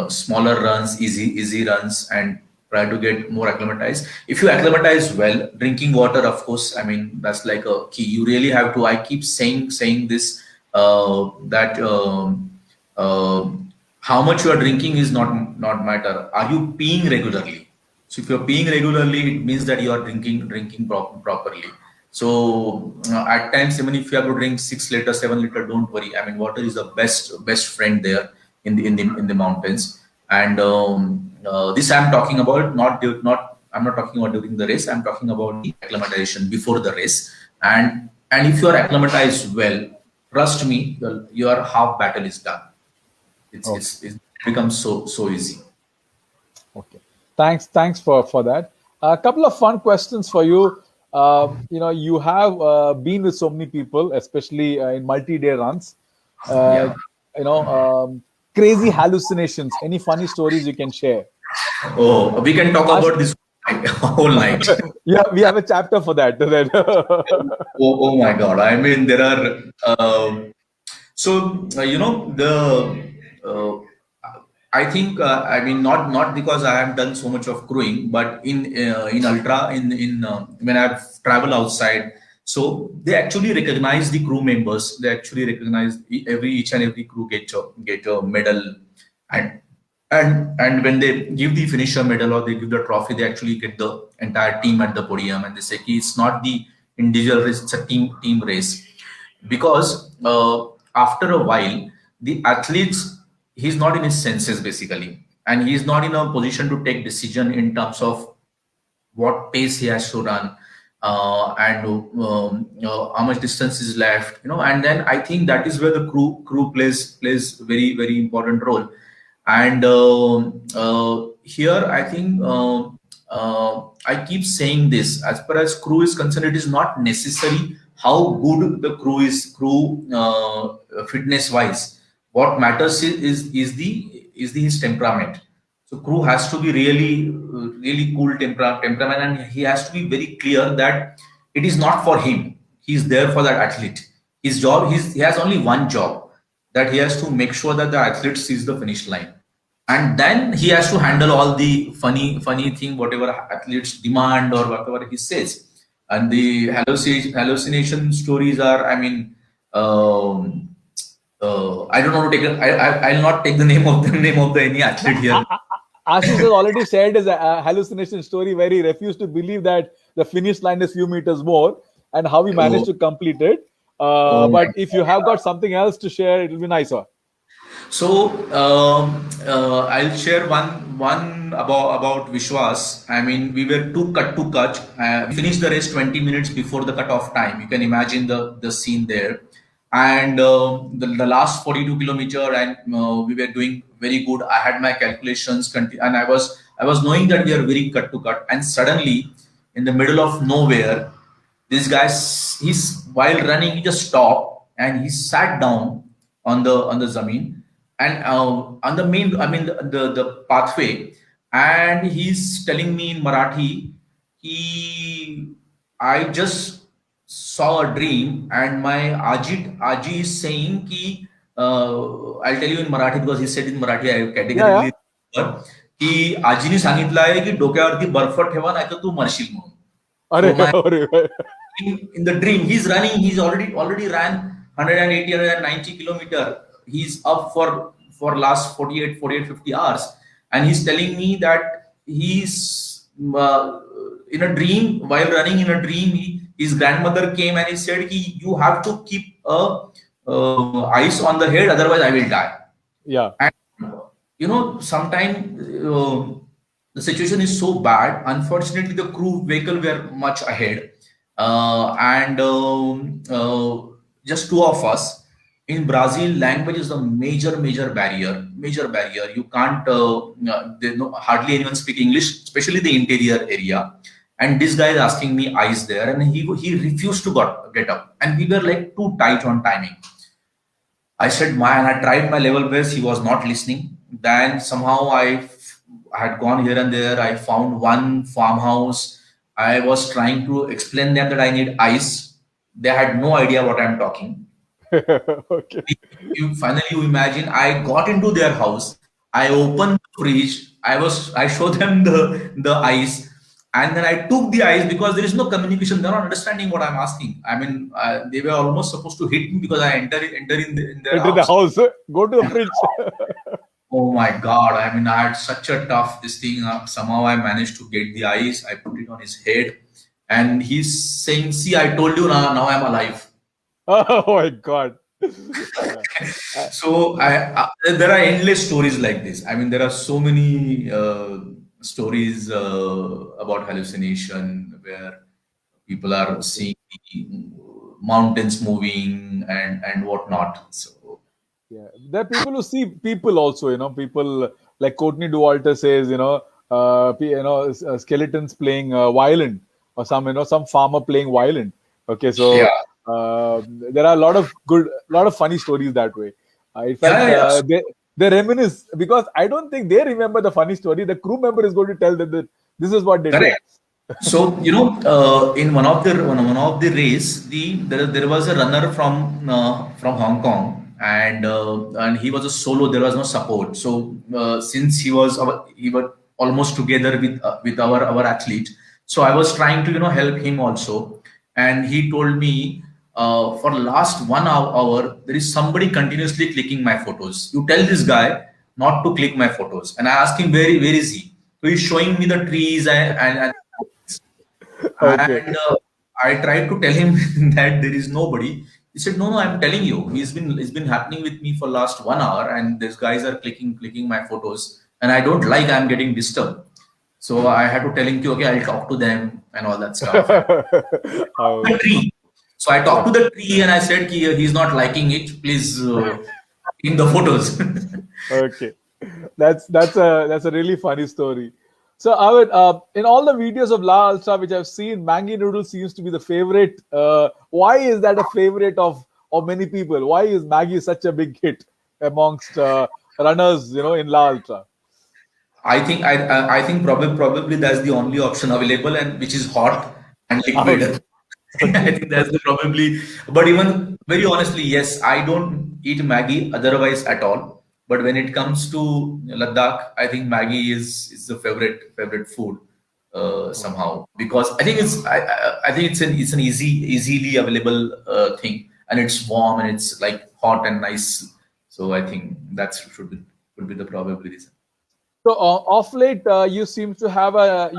[SPEAKER 2] smaller runs, easy runs, and try to get more acclimatized. If you acclimatize well, drinking water, of course, I mean, that's like a key. You really have to. I keep saying this that how much you are drinking is not matter. Are you peeing regularly? So if you're peeing regularly, it means that you are drinking properly. So at times, even if you have to drink 6 liter, 7 liter, don't worry. I mean, water is the best friend there in the mountains. And this I'm talking about I'm not talking about during the race. I'm talking about the acclimatization before the race. And if you are acclimatized well, trust me, your half battle is done.
[SPEAKER 1] Okay.
[SPEAKER 2] It becomes so easy.
[SPEAKER 1] Okay. Thanks for that. A couple of fun questions for you. You have been with so many people, especially in multi-day runs. Uh,
[SPEAKER 2] Yeah.
[SPEAKER 1] Crazy hallucinations. Any funny stories you can share?
[SPEAKER 2] Oh, we can talk
[SPEAKER 1] Ask,
[SPEAKER 2] about this whole night.
[SPEAKER 1] yeah, we have a chapter for that.
[SPEAKER 2] Oh my God. I mean, there are, uh, I think, I mean, not because I have done so much of crewing, but in ultra, when I've traveled outside, so they actually recognize the crew members. They actually recognize each and every crew get a medal, and and when they give the finisher medal or they give the trophy, they actually get the entire team at the podium, and they say, "Ki it's not the individual race; it's a team race." Because after a while, the athletes, he's not in his senses basically, and he's not in a position to take decision in terms of what pace he has to run, and how much distance is left, and then I think that is where the crew plays very important role. And here I think, I keep saying this, as far as crew is concerned, it is not necessary how good the crew fitness wise. What matters is the his temperament. So crew has to be really cool temperament, and he has to be very clear that it is not for him. He's there for that athlete. His job, he has only one job, that he has to make sure that the athlete sees the finish line, and then he has to handle all the funny thing, whatever athletes demand or whatever he says. And the hallucination stories are, I mean, I don't know to take I'll not take the name of the name of the any athlete here.
[SPEAKER 1] Ashish has already shared his hallucination story where he refused to believe that the finish line is few meters more and how he managed
[SPEAKER 2] Oh,
[SPEAKER 1] to complete it.
[SPEAKER 2] oh my
[SPEAKER 1] But if you have got something else to share, it will be nicer.
[SPEAKER 2] So I'll share one about Vishwas. I mean, we were too cut to cut. We finished the race 20 minutes before the cutoff time. You can imagine the scene there. And the last 42 kilometer, and we were doing very good. I had my calculations, and I was knowing that we are very cut to cut. And suddenly, in the middle of nowhere, this guy, he's while running, he just stopped and he sat down on the zameen, and on the main, I mean, the pathway, and he's telling me in Marathi, he I just saw a dream, and my Aji is saying ki, I'll tell you in Marathi because he said in Marathi, I
[SPEAKER 1] Yeah, yeah.
[SPEAKER 2] categorically remember, की आजीने सांगितलं आहे की डोक्यावरती बर्फ ठेवा नाही तर तू मरशील म्हणून.
[SPEAKER 1] Arre,
[SPEAKER 2] So my
[SPEAKER 1] arre.
[SPEAKER 2] in the dream, he's running, he's already ran 180, 190 kilometer. He's up for last 48, 50 hours, and he's telling me that he's in a dream, while running in a dream, his grandmother came and he said, you have to keep a ice on the head, otherwise I will die.
[SPEAKER 1] Yeah.
[SPEAKER 2] And sometimes the situation is so bad. Unfortunately, the crew vehicle were much ahead, and just two of us. In Brazil, language is a major barrier. Major barrier. You can't. Hardly anyone speak English, especially the interior area. And this guy is asking me eyes there, and he refused to get up, and we were like too tight on timing. I said and I tried my level best. He was not listening. Then somehow I had gone here and there. I found one farmhouse. I was trying to explain them that I need ice. They had no idea what I'm talking.
[SPEAKER 1] Okay.
[SPEAKER 2] You imagine, I got into their house. I opened the fridge. I showed them the ice, and then I took the ice because there is no communication. They're not understanding what I'm asking. I mean, they were almost supposed to hit me because I enter in their
[SPEAKER 1] Enter the
[SPEAKER 2] house.
[SPEAKER 1] house. Go to the fridge.
[SPEAKER 2] Oh my God. I mean, I had such a tough this thing. Somehow I managed to get the ice. I put it on his head, and he's saying, see, I told you, now I'm alive.
[SPEAKER 1] Oh my God.
[SPEAKER 2] So there are endless stories like this. I mean, there are so many stories about hallucination where people are seeing mountains moving and whatnot. So
[SPEAKER 1] Yeah, there are people who see people also. People like Courtney Dauwalter says, skeletons playing violin, or some farmer playing violin. Okay,
[SPEAKER 2] yeah,
[SPEAKER 1] so there are a lot of funny stories that way. In fact,
[SPEAKER 2] yeah, yeah.
[SPEAKER 1] they reminisce because I don't think they remember the funny story. The crew member is going to tell them that this is what they did.
[SPEAKER 2] Correct. So in one of the race, there was a runner from Hong Kong, and he was a solo. There was no support. So since he was almost together with our athlete, so I was trying to help him also, and he told me for last 1 hour there is somebody continuously clicking my photos. You tell this guy not to click my photos, and I asked him where is he? So he's showing me the trees and
[SPEAKER 1] Okay.
[SPEAKER 2] and I tried to tell him that there is nobody. He said, "No, no, I'm telling you. It's been happening with me for last 1 hour, and these guys are clicking my photos, and I don't like I'm getting disturbed." So I had to tell him, "Okay, I'll talk to them and all that stuff." And the
[SPEAKER 1] Okay.
[SPEAKER 2] tree. So I talked
[SPEAKER 1] Yeah.
[SPEAKER 2] to the tree and I said, He's not liking it. Please in the photos."
[SPEAKER 1] Okay, that's a really funny story. So, Avid, in all the videos of La Ultra which I've seen, Maggi noodle seems to be the favorite. Why is that a favorite of many people? Why is Maggi such a big hit amongst runners? In La Ultra.
[SPEAKER 2] I think probably that's the only option available, and which is hot and liquid.
[SPEAKER 1] Okay.
[SPEAKER 2] I
[SPEAKER 1] Okay.
[SPEAKER 2] think that's the probably. But even very honestly, yes, I don't eat Maggie otherwise at all. But when it comes to Ladakh, I think Maggie is the favorite food somehow, because I think I think it's an easily available thing, and it's warm and it's like hot and nice. So I think that should be the probably reason.
[SPEAKER 1] So, off late, you seem to have a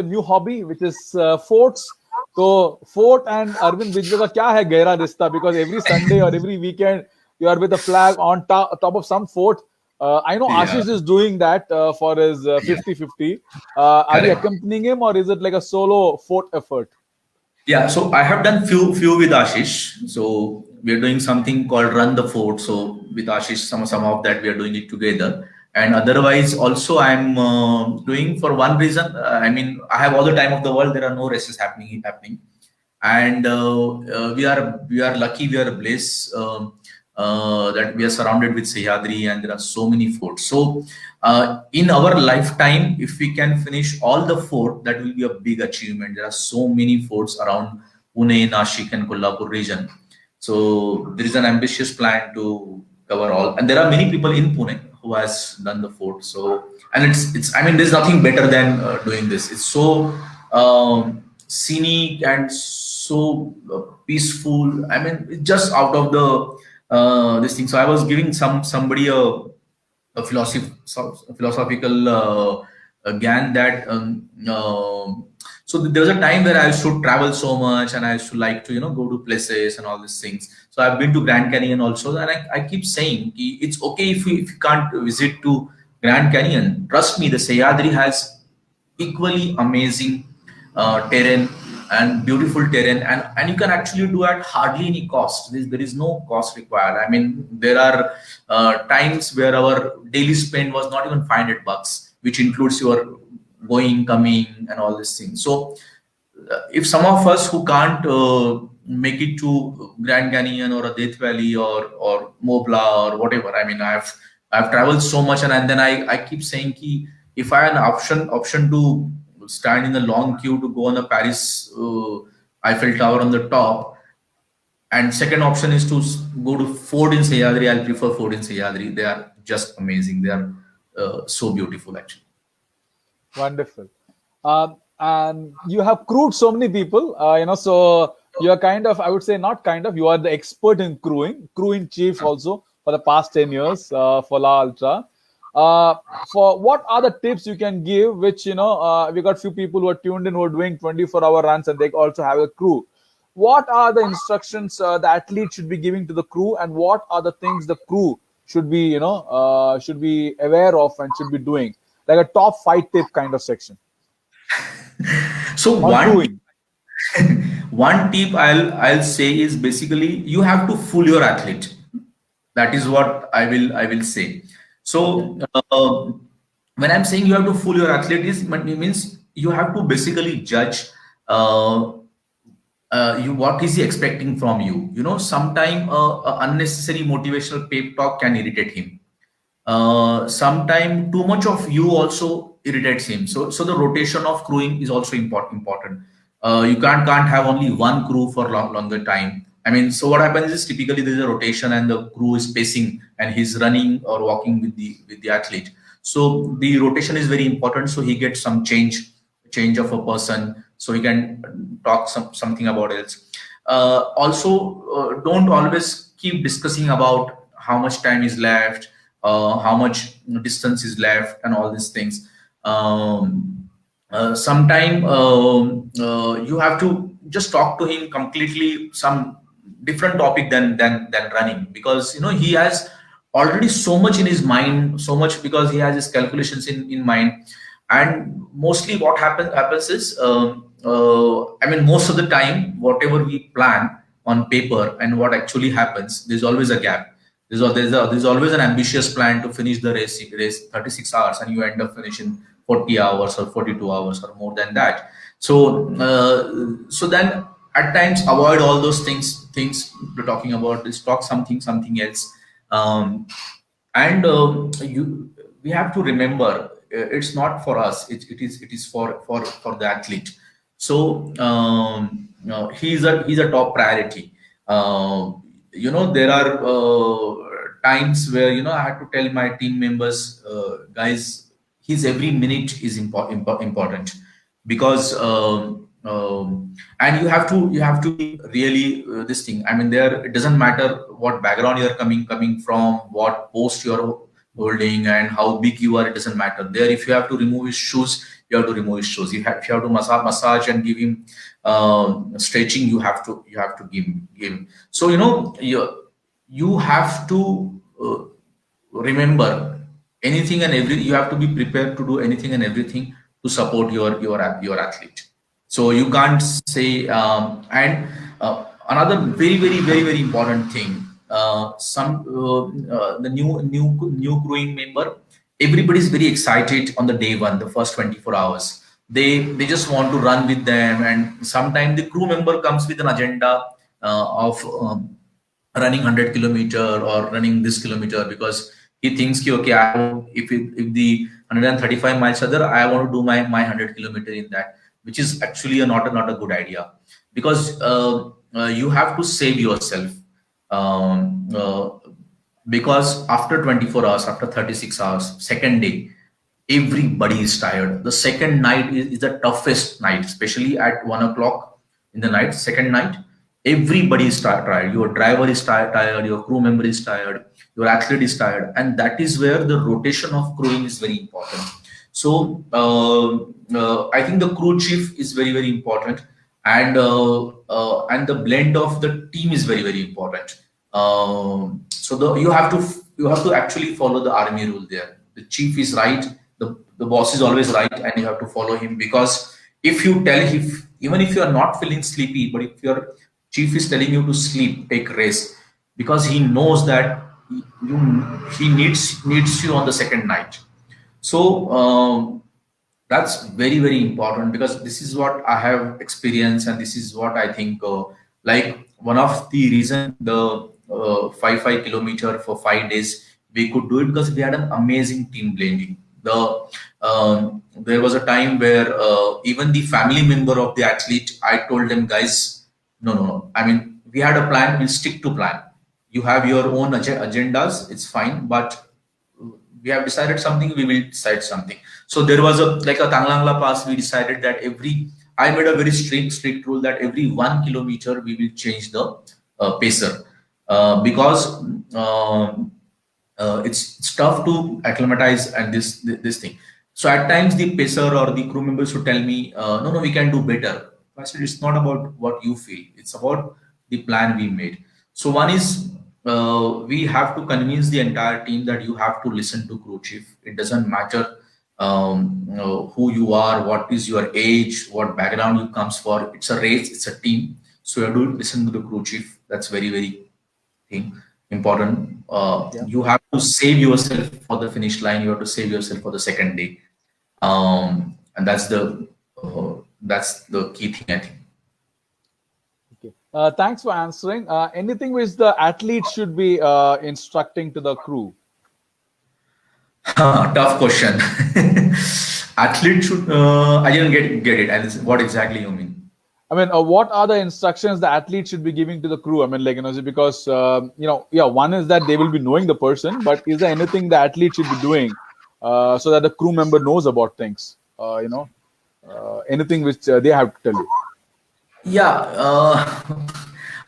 [SPEAKER 1] new hobby, which is forts. So, fort and Arvind Bijwa का क्या है गहरा रिश्ता? Because every Sunday or every weekend, you are with a flag on top of some fort. I know
[SPEAKER 2] Yeah.
[SPEAKER 1] Ashish is doing that for his
[SPEAKER 2] Yeah.
[SPEAKER 1] 50-50. Are you
[SPEAKER 2] Correct.
[SPEAKER 1] accompanying him, or is it like a solo fort effort?
[SPEAKER 2] Yeah, so I have done few with Ashish. So we are doing something called Run the Fort. So with Ashish, some of that we are doing it together. And otherwise, also I'm doing for one reason. I mean, I have all the time of the world. There are no races happening, and we are lucky. We are blessed that we are surrounded with Sahyadri, and there are so many forts. So in our lifetime, if we can finish all the fort, that will be a big achievement. There are so many forts around Pune, Nashik, and Kolhapur region. So there is an ambitious plan to cover all, and there are many people in Pune who has done the fort. So and it's I mean there's nothing better than doing this. It's so scenic and so peaceful. I mean, it's just out of the this thing. So I was giving somebody a philosophical GAN that so there was a time where I used to travel so much and I used to like to go to places and all these things. So I've been to Grand Canyon also, and I keep saying it's okay if you can't visit to Grand Canyon. Trust me, the Sayadri has equally amazing terrain and beautiful terrain, and you can actually do at hardly any cost. There is no cost required. I mean, there are times where our daily spend was not even $500, which includes your going, coming, and all these things. So if some of us who can't make it to Grand Canyon or a Death Valley or Mobla or whatever, I mean, I've traveled so much, and then I keep saying ki if I had an option to stand in the long queue to go on the Paris Eiffel Tower on the top, and second option is to go to Fort in Sayadri, I'll prefer Fort in Sayadri. They are just amazing. They are so beautiful, actually.
[SPEAKER 1] Wonderful. And you have crewed so many people, so you're kind of, I would say, not kind of, you are the expert in crewing, crew in chief also for the past 10 years for La Ultra. For what are the tips you can give, which, we got few people who are tuned in who are doing 24-hour runs and they also have a crew. What are the instructions the athlete should be giving to the crew, and what are the things the crew should be, should be aware of and should be doing? Like a top 5 tip kind of section
[SPEAKER 2] So
[SPEAKER 1] on crewing.
[SPEAKER 2] One tip I'll say is basically you have to fool your athlete. That is what I will say.
[SPEAKER 1] Okay.
[SPEAKER 2] So when I'm saying you have to fool your athlete, is it means you have to basically judge uh, you, what is he expecting from you. You know, sometime unnecessary motivational pep talk can irritate him. Sometime too much of you also irritates him. So the rotation of crewing is also important. You can't have only one crew for longer time. I mean, so what happens is typically there's a rotation and the crew is pacing and he's running or walking with the athlete. So the rotation is very important. So he gets some change of a person, so he can talk something about else. Also, don't always keep discussing about how much time is left, how much distance is left, and all these things. Sometime you have to just talk to him completely some different topic than running, because you know he has already so much in his mind, so much, because he has his calculations in mind. And mostly what happens is I mean, most of the time whatever we plan on paper and what actually happens, there's always a gap. There's always an ambitious plan to finish the race 36 hours, and you end up finishing 40 hours or 42 hours or more than that. So then at times avoid all those things we're talking about. Is talk something else. And you We have to remember, it's not for us, it is for the athlete. So he's a top priority. You know, there are times where, you know, I had to tell my team members, guys, his every minute is important, because and you have to be really this thing. I mean, there, it doesn't matter what background you're coming from, what post you're holding, and how big you are. It doesn't matter. There, if you have to remove his shoes, you have to remove his shoes. If you have to massage and give him stretching, you have to give. So you know, you have to remember anything and every. You have to be prepared to do anything and everything to support your athlete. So you can't say and another very important thing. The new crewing member, everybody is very excited on the day one, the first 24 hours. They just want to run with them, and sometimes the crew member comes with an agenda of running 100 kilometer or running this kilometer, because he thinks ki, okay, if the 135 miles are there, I want to do my 100 kilometer in that, which is actually not a good idea, because you have to save yourself. um, uh, because after 24 hours, after 36 hours, second day, everybody is tired. The second night is the toughest night, especially at 1 o'clock in the night. Second night, everybody is tired. Your driver is tired, your crew member is tired, your athlete is tired, and that is where the rotation of crewing is very important. So I think the crew chief is very important, and the blend of the team is very important. So you have to actually follow the army rule there. The chief is right, the boss is always right, and you have to follow him, because if you tell him, even if you are not feeling sleepy, but if your chief is telling you to sleep, take rest, because he knows that he needs you on the second night. So that's very important, because this is what I have experienced, and this is what I think. Like, one of the reason the 5 kilometer for 5 days we could do it, because we had an amazing team blending. There was a time where even the family member of the athlete, I told them, guys, no. I mean, we had a plan. We'll stick to plan. You have your own agendas. It's fine, but we have decided something, we will decide something. So there was a, like a Tanglangla pass, we decided that I made a very strict rule that every 1 kilometer we will change the pacer, because it's tough to acclimatize and this thing. So at times the pacer or the crew members would tell me, no, we can do better. I said, it's not about what you feel, it's about the plan we made. So one is, we have to convince the entire team that you have to listen to crew chief. It doesn't matter who you are, what is your age, what background you comes for. It's a race, it's a team. So you have to listen to the crew chief. That's very, very important. You have to save yourself for the finish line. You have to save yourself for the second day, and that's the key thing, I think.
[SPEAKER 1] Okay. Thanks for answering. Anything which the athlete should be instructing to the crew?
[SPEAKER 2] Tough question. Athlete should. I didn't get it. What exactly you mean?
[SPEAKER 1] I mean, what are the instructions the athlete should be giving to the crew? I mean, like, is it because, one is that they will be knowing the person, but is there anything the athlete should be doing so that the crew member knows about things? Anything which they have to tell you?
[SPEAKER 2] Yeah,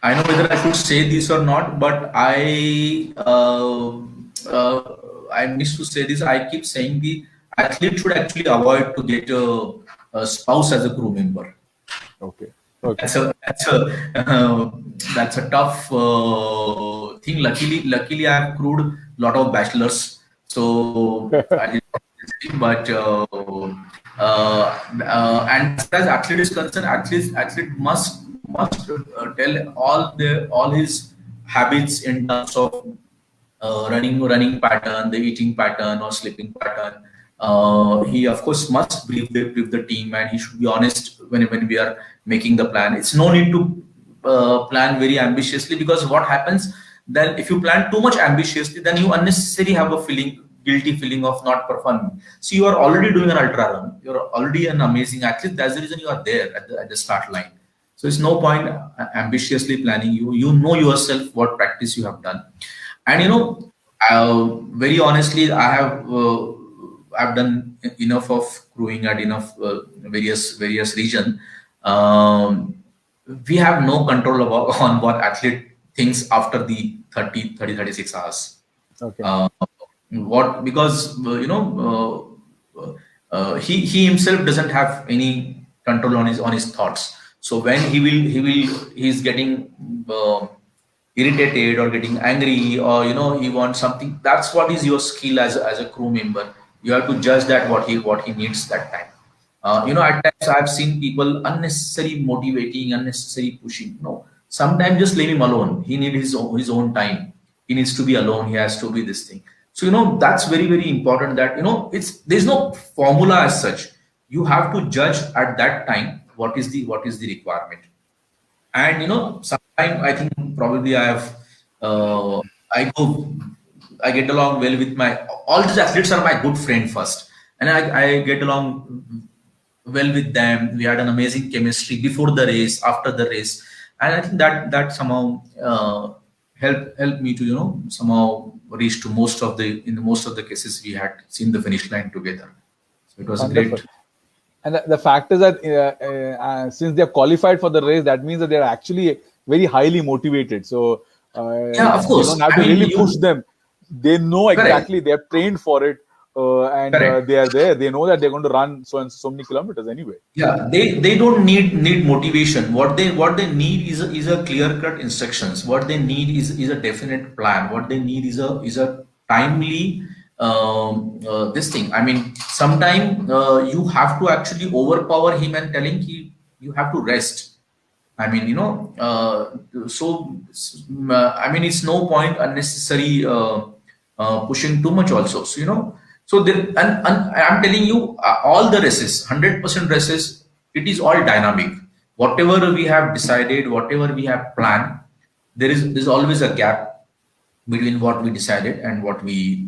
[SPEAKER 2] I know whether I should say this or not, but I miss to say this. I keep saying the athlete should actually avoid to get a spouse as a crew member.
[SPEAKER 1] Okay.
[SPEAKER 2] That's a tough thing. Luckily, I have crewed a lot of bachelors, so I didn't. But and as far as athlete is concerned, athlete must tell all his habits in terms of running pattern, the eating pattern or sleeping pattern. He of course must brief the team, and he should be honest when we are making the plan. It's no need to plan very ambitiously, because what happens then, if you plan too much ambitiously, then you unnecessarily have a guilty feeling of not performing. So you are already doing an ultra run, you're already an amazing athlete. That's the reason you are there at the start line. So it's no point ambitiously planning. You know yourself what practice you have done. And very honestly, I've done enough of crewing at enough various region. We have no control on what athlete thinks after the 36 hours.
[SPEAKER 1] Okay.
[SPEAKER 2] Because he himself doesn't have any control on his thoughts. So when he's getting irritated or getting angry, or he wants something, that's what is your skill as a crew member. You have to judge that what he needs that time. At times I've seen people unnecessary motivating, unnecessary pushing. No, sometimes just leave him alone. He needs his own time. He needs to be alone. He has to be this thing. So that's very, very important. That there's no formula as such. You have to judge at that time what is the requirement. And sometimes I think probably I get along well with all these athletes are my good friend first, and I get along well with them. We had an amazing chemistry before the race, after the race, and I think that somehow helped me to somehow reach to most of the cases we had seen the finish line together. So it was
[SPEAKER 1] Wonderful.
[SPEAKER 2] great.
[SPEAKER 1] And the fact is that since they are qualified for the race, that means that they are actually very highly motivated. So
[SPEAKER 2] yeah, of course,
[SPEAKER 1] you don't have to really push them. They know exactly. They are trained for it, and they are there. They know that they're going to run so many kilometers anyway.
[SPEAKER 2] Yeah, they don't need motivation. What they need is a clear cut instructions. What they need is a definite plan. What they need is a timely this thing. I mean, sometimes you have to actually overpower him and telling you have to rest. I mean, it's no point unnecessary pushing too much also. So so and I'm telling you, all the races, 100% races, it is all dynamic. Whatever we have decided, whatever we have planned, there's always a gap between what we decided and what we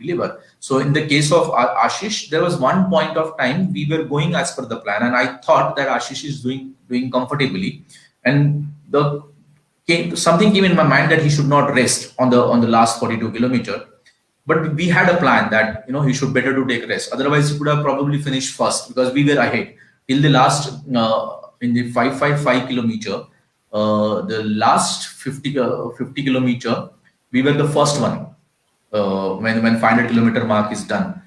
[SPEAKER 2] deliver. So in the case of Ashish, there was one point of time we were going as per the plan, and I thought that Ashish is doing comfortably, and something came in my mind that he should not rest on the last 42 kilometer. But we had a plan that he should better to take rest. Otherwise, he could have probably finished first, because we were ahead till the last in the 555 kilometer, the last 50 kilometer. We were the first one when 500 kilometer mark is done.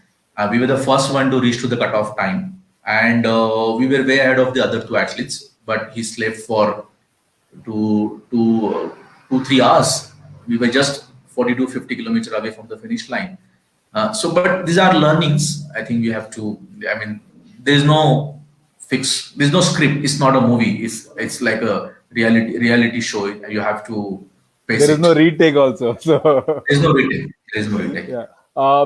[SPEAKER 2] We were the first one to reach to the cutoff time, and we were way ahead of the other two athletes. But he slept for 2-3 hours. We were just 40-50 kilometers away from the finish line. But these are learnings. I think we have to. I mean, there's no script. It's not a movie. It's like a reality show. You have to pace
[SPEAKER 1] There is
[SPEAKER 2] it.
[SPEAKER 1] no retake also. So
[SPEAKER 2] There's no retake. There is no retake.
[SPEAKER 1] yeah.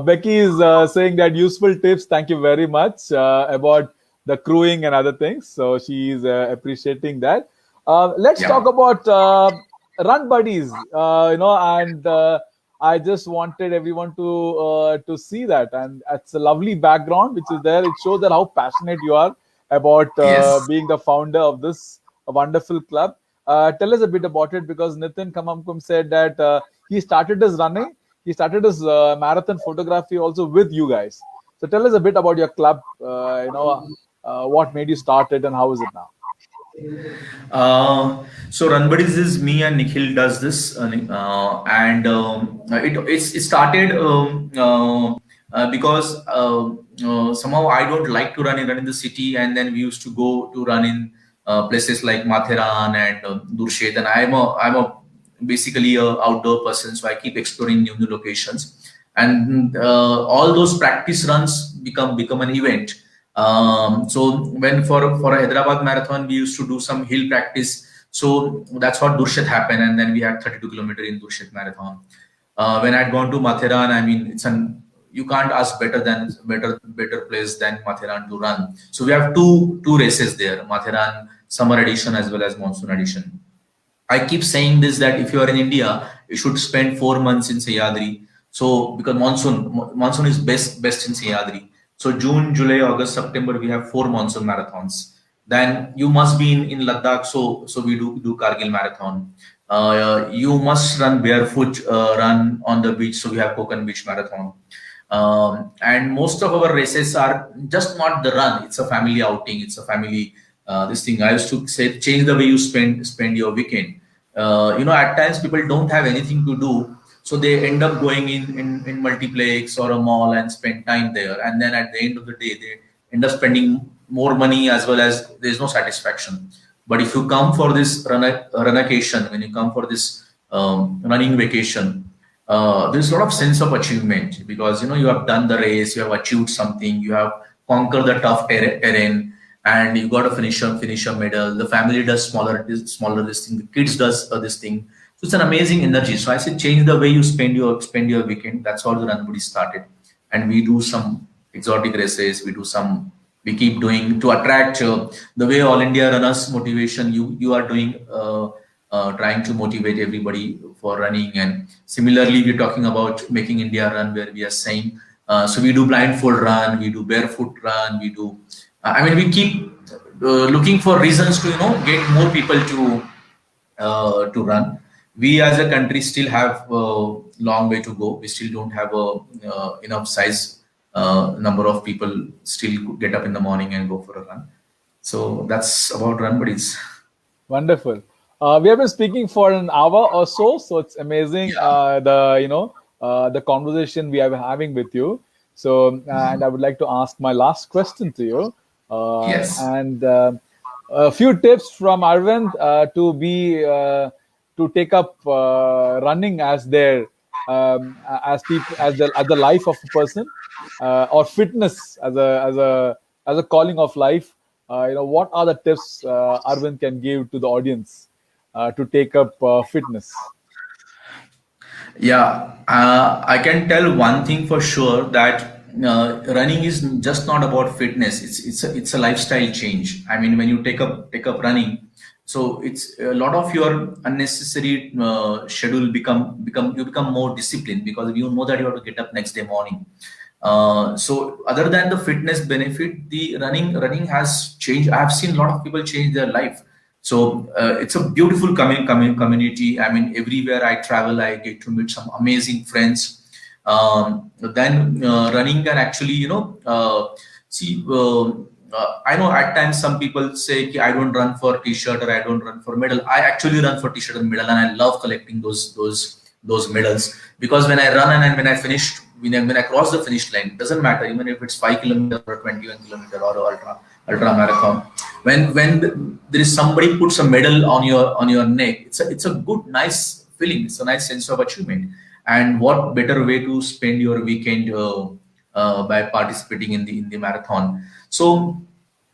[SPEAKER 1] Becky is saying that useful tips. Thank you very much about the crewing and other things. So she is appreciating that. Let's
[SPEAKER 2] Yeah.
[SPEAKER 1] talk about run buddies. And I just wanted everyone to see that, and it's a lovely background which is there. It shows that how passionate you are about
[SPEAKER 2] Yes.
[SPEAKER 1] being the founder of this wonderful club. Tell us a bit about it, because Nitin Kamamkum said that he started his running. He started his marathon photography also with you guys. So tell us a bit about your club. What made you start it and how is it now?
[SPEAKER 2] So Run Buddies is me and Nikhil does this, and it started because somehow I don't like to run in the city, and then we used to go to run in places like Matheran and Durshet, and I'm a basically a outdoor person, so I keep exploring new locations, and all those practice runs become an event. So when for a Hyderabad marathon, we used to do some hill practice. So that's what Durshet happened, and then we had 32-kilometer in Durshet marathon. When I'd gone to Matheran, I mean, you can't ask better place than Matheran to run. So we have two races there: Matheran summer edition as well as monsoon edition. I keep saying this, that if you are in India, you should spend 4 months in Sahyadri. So because monsoon is best in Sahyadri. So June, July, August, September, we have 4 monsoon marathons. Then you must be in Ladakh. So we do Kargil marathon. You must run barefoot, run on the beach. So we have Konkan Beach marathon. And most of our races are just not the run. It's a family outing. It's a family this thing. I used to say, change the way you spend your weekend. At times people don't have anything to do, so they end up going in multiplex or a mall and spend time there. And then at the end of the day, they end up spending more money, as well as there's no satisfaction. But if you come for this run when you come for this running vacation, there's a lot of sense of achievement, because you have done the race, you have achieved something, you have conquered the tough terrain, and you got a finisher medal. The family does smaller this thing, the kids does this thing. So it's an amazing energy. So I say, change the way you spend your weekend. That's how the Run Buddy started, and we do some exotic races. We keep doing to attract the way All India Runners motivation. You are doing. Trying to motivate everybody for running. And similarly, we're talking about Making India Run, where we are saying, so we do blindfold run, we do barefoot run, we do, we keep looking for reasons to, get more people to run. We as a country still have a long way to go. We still don't have enough size number of people still get up in the morning and go for a run. So that's about Run Buddies.
[SPEAKER 1] Wonderful. We have been speaking for an hour or so it's amazing
[SPEAKER 2] Yeah.
[SPEAKER 1] the conversation we are having with you. So, and I would like to ask my last question to you,
[SPEAKER 2] Yes.
[SPEAKER 1] and a few tips from Arvind to take up running as their as people as the life of a person, or fitness as a calling of life. What are the tips Arvind can give to the audience to take up fitness?
[SPEAKER 2] Yeah, I can tell one thing for sure, that running is just not about fitness. It's a lifestyle change. I mean, when you take up running, so it's a lot of your unnecessary schedule become more disciplined, because you know that you have to get up next day morning. So other than the fitness benefit, the running has changed. I have seen a lot of people change their life. So it's a beautiful community. I mean, everywhere I travel, I get to meet some amazing friends. Then running can actually, see. I know at times some people say, "Ki, I don't run for t-shirt or I don't run for medal." I actually run for t-shirt and medal, and I love collecting those medals, because when I run and when I finish, when I cross the finish line, it doesn't matter even if it's 5 kilometers or 21 kilometer or ultra marathon. When there is somebody puts a medal on your neck, it's a good, nice feeling. It's a nice sense of achievement. And what better way to spend your weekend by participating in the marathon? So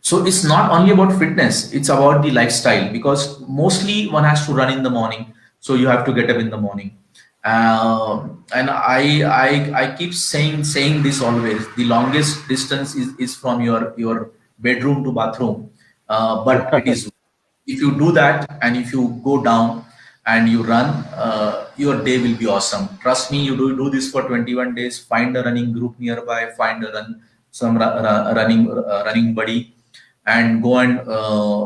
[SPEAKER 2] So it's not only about fitness, it's about the lifestyle, because mostly one has to run in the morning. So you have to get up in the morning. And I keep saying this always. The longest distance is from your bedroom to bathroom. But it is, if you do that and if you go down and you run, your day will be awesome. Trust me, you do this for 21 days. Find a running group nearby, find a running buddy, and go and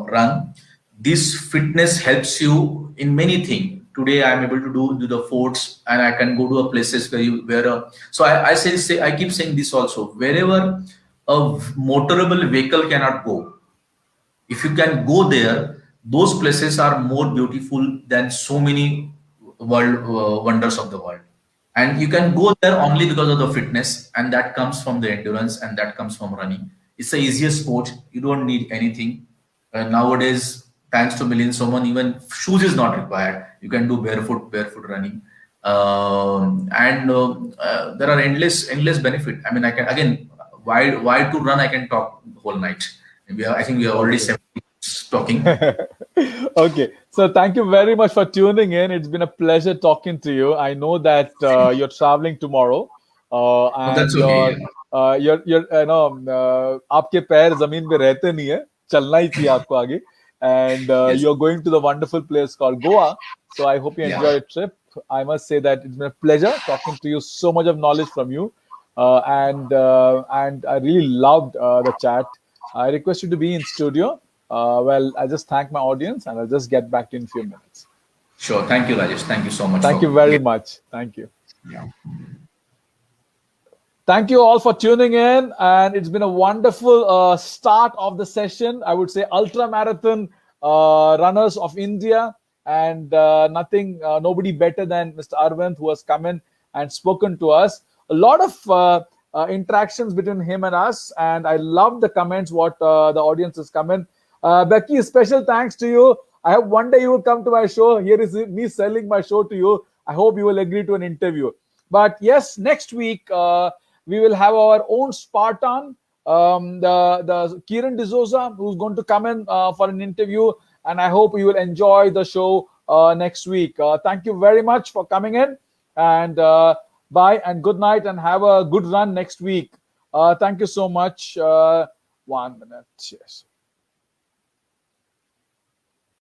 [SPEAKER 2] run. This fitness helps you in many things. Today I'm able to do the forts, and I can go to a places so I keep saying this also. Wherever a motorable vehicle cannot go, if you can go there, those places are more beautiful than so many world wonders of the world. And you can go there only because of the fitness, and that comes from the endurance, and that comes from running. It's the easiest sport. You don't need anything. Nowadays, thanks to millions, someone, even shoes is not required. You can do barefoot running. And there are endless benefit. I mean, I can, again, why to run, I can talk whole night. I think we are already
[SPEAKER 1] Okay.
[SPEAKER 2] 7 minutes talking.
[SPEAKER 1] Okay, so thank you very much for tuning in. It's been a pleasure talking to you. I know that you're traveling tomorrow,
[SPEAKER 2] No, that's
[SPEAKER 1] and
[SPEAKER 2] okay. Yeah.
[SPEAKER 1] your आपके पैर जमीन पे रहते नहीं है, चलना ही चाहिए आपको आगे. And
[SPEAKER 2] Yes.
[SPEAKER 1] you're going to the wonderful place called Goa. So I hope you
[SPEAKER 2] Yeah.
[SPEAKER 1] enjoy your trip. I must say that it's been a pleasure talking to you. So much of knowledge from you, and I really loved the chat. I request you to be in studio. Well, I just thank my audience and I'll just get back to you in a few minutes.
[SPEAKER 2] Sure. Thank you, Rajesh. Thank you so much
[SPEAKER 1] Thank you
[SPEAKER 2] for
[SPEAKER 1] very
[SPEAKER 2] again.
[SPEAKER 1] much. Thank you.
[SPEAKER 2] Yeah.
[SPEAKER 1] Thank you all for tuning in. And it's been a wonderful start of the session. I would say ultra marathon runners of India, and nobody better than Mr. Arvind, who has come in and spoken to us. A lot of interactions between him and us, and I love the comments what the audience has come in. Becky, special thanks to you. I hope one day you will come to my show. Here is me selling my show to you. I hope you will agree to an interview. But yes, next week we will have our own Spartan, the Kieran D'Souza, who's going to come in for an interview, and I hope you will enjoy the show next week. Thank you very much for coming in, and bye and good night, and have a good run next week. Thank you so much. 1 minute. Yes.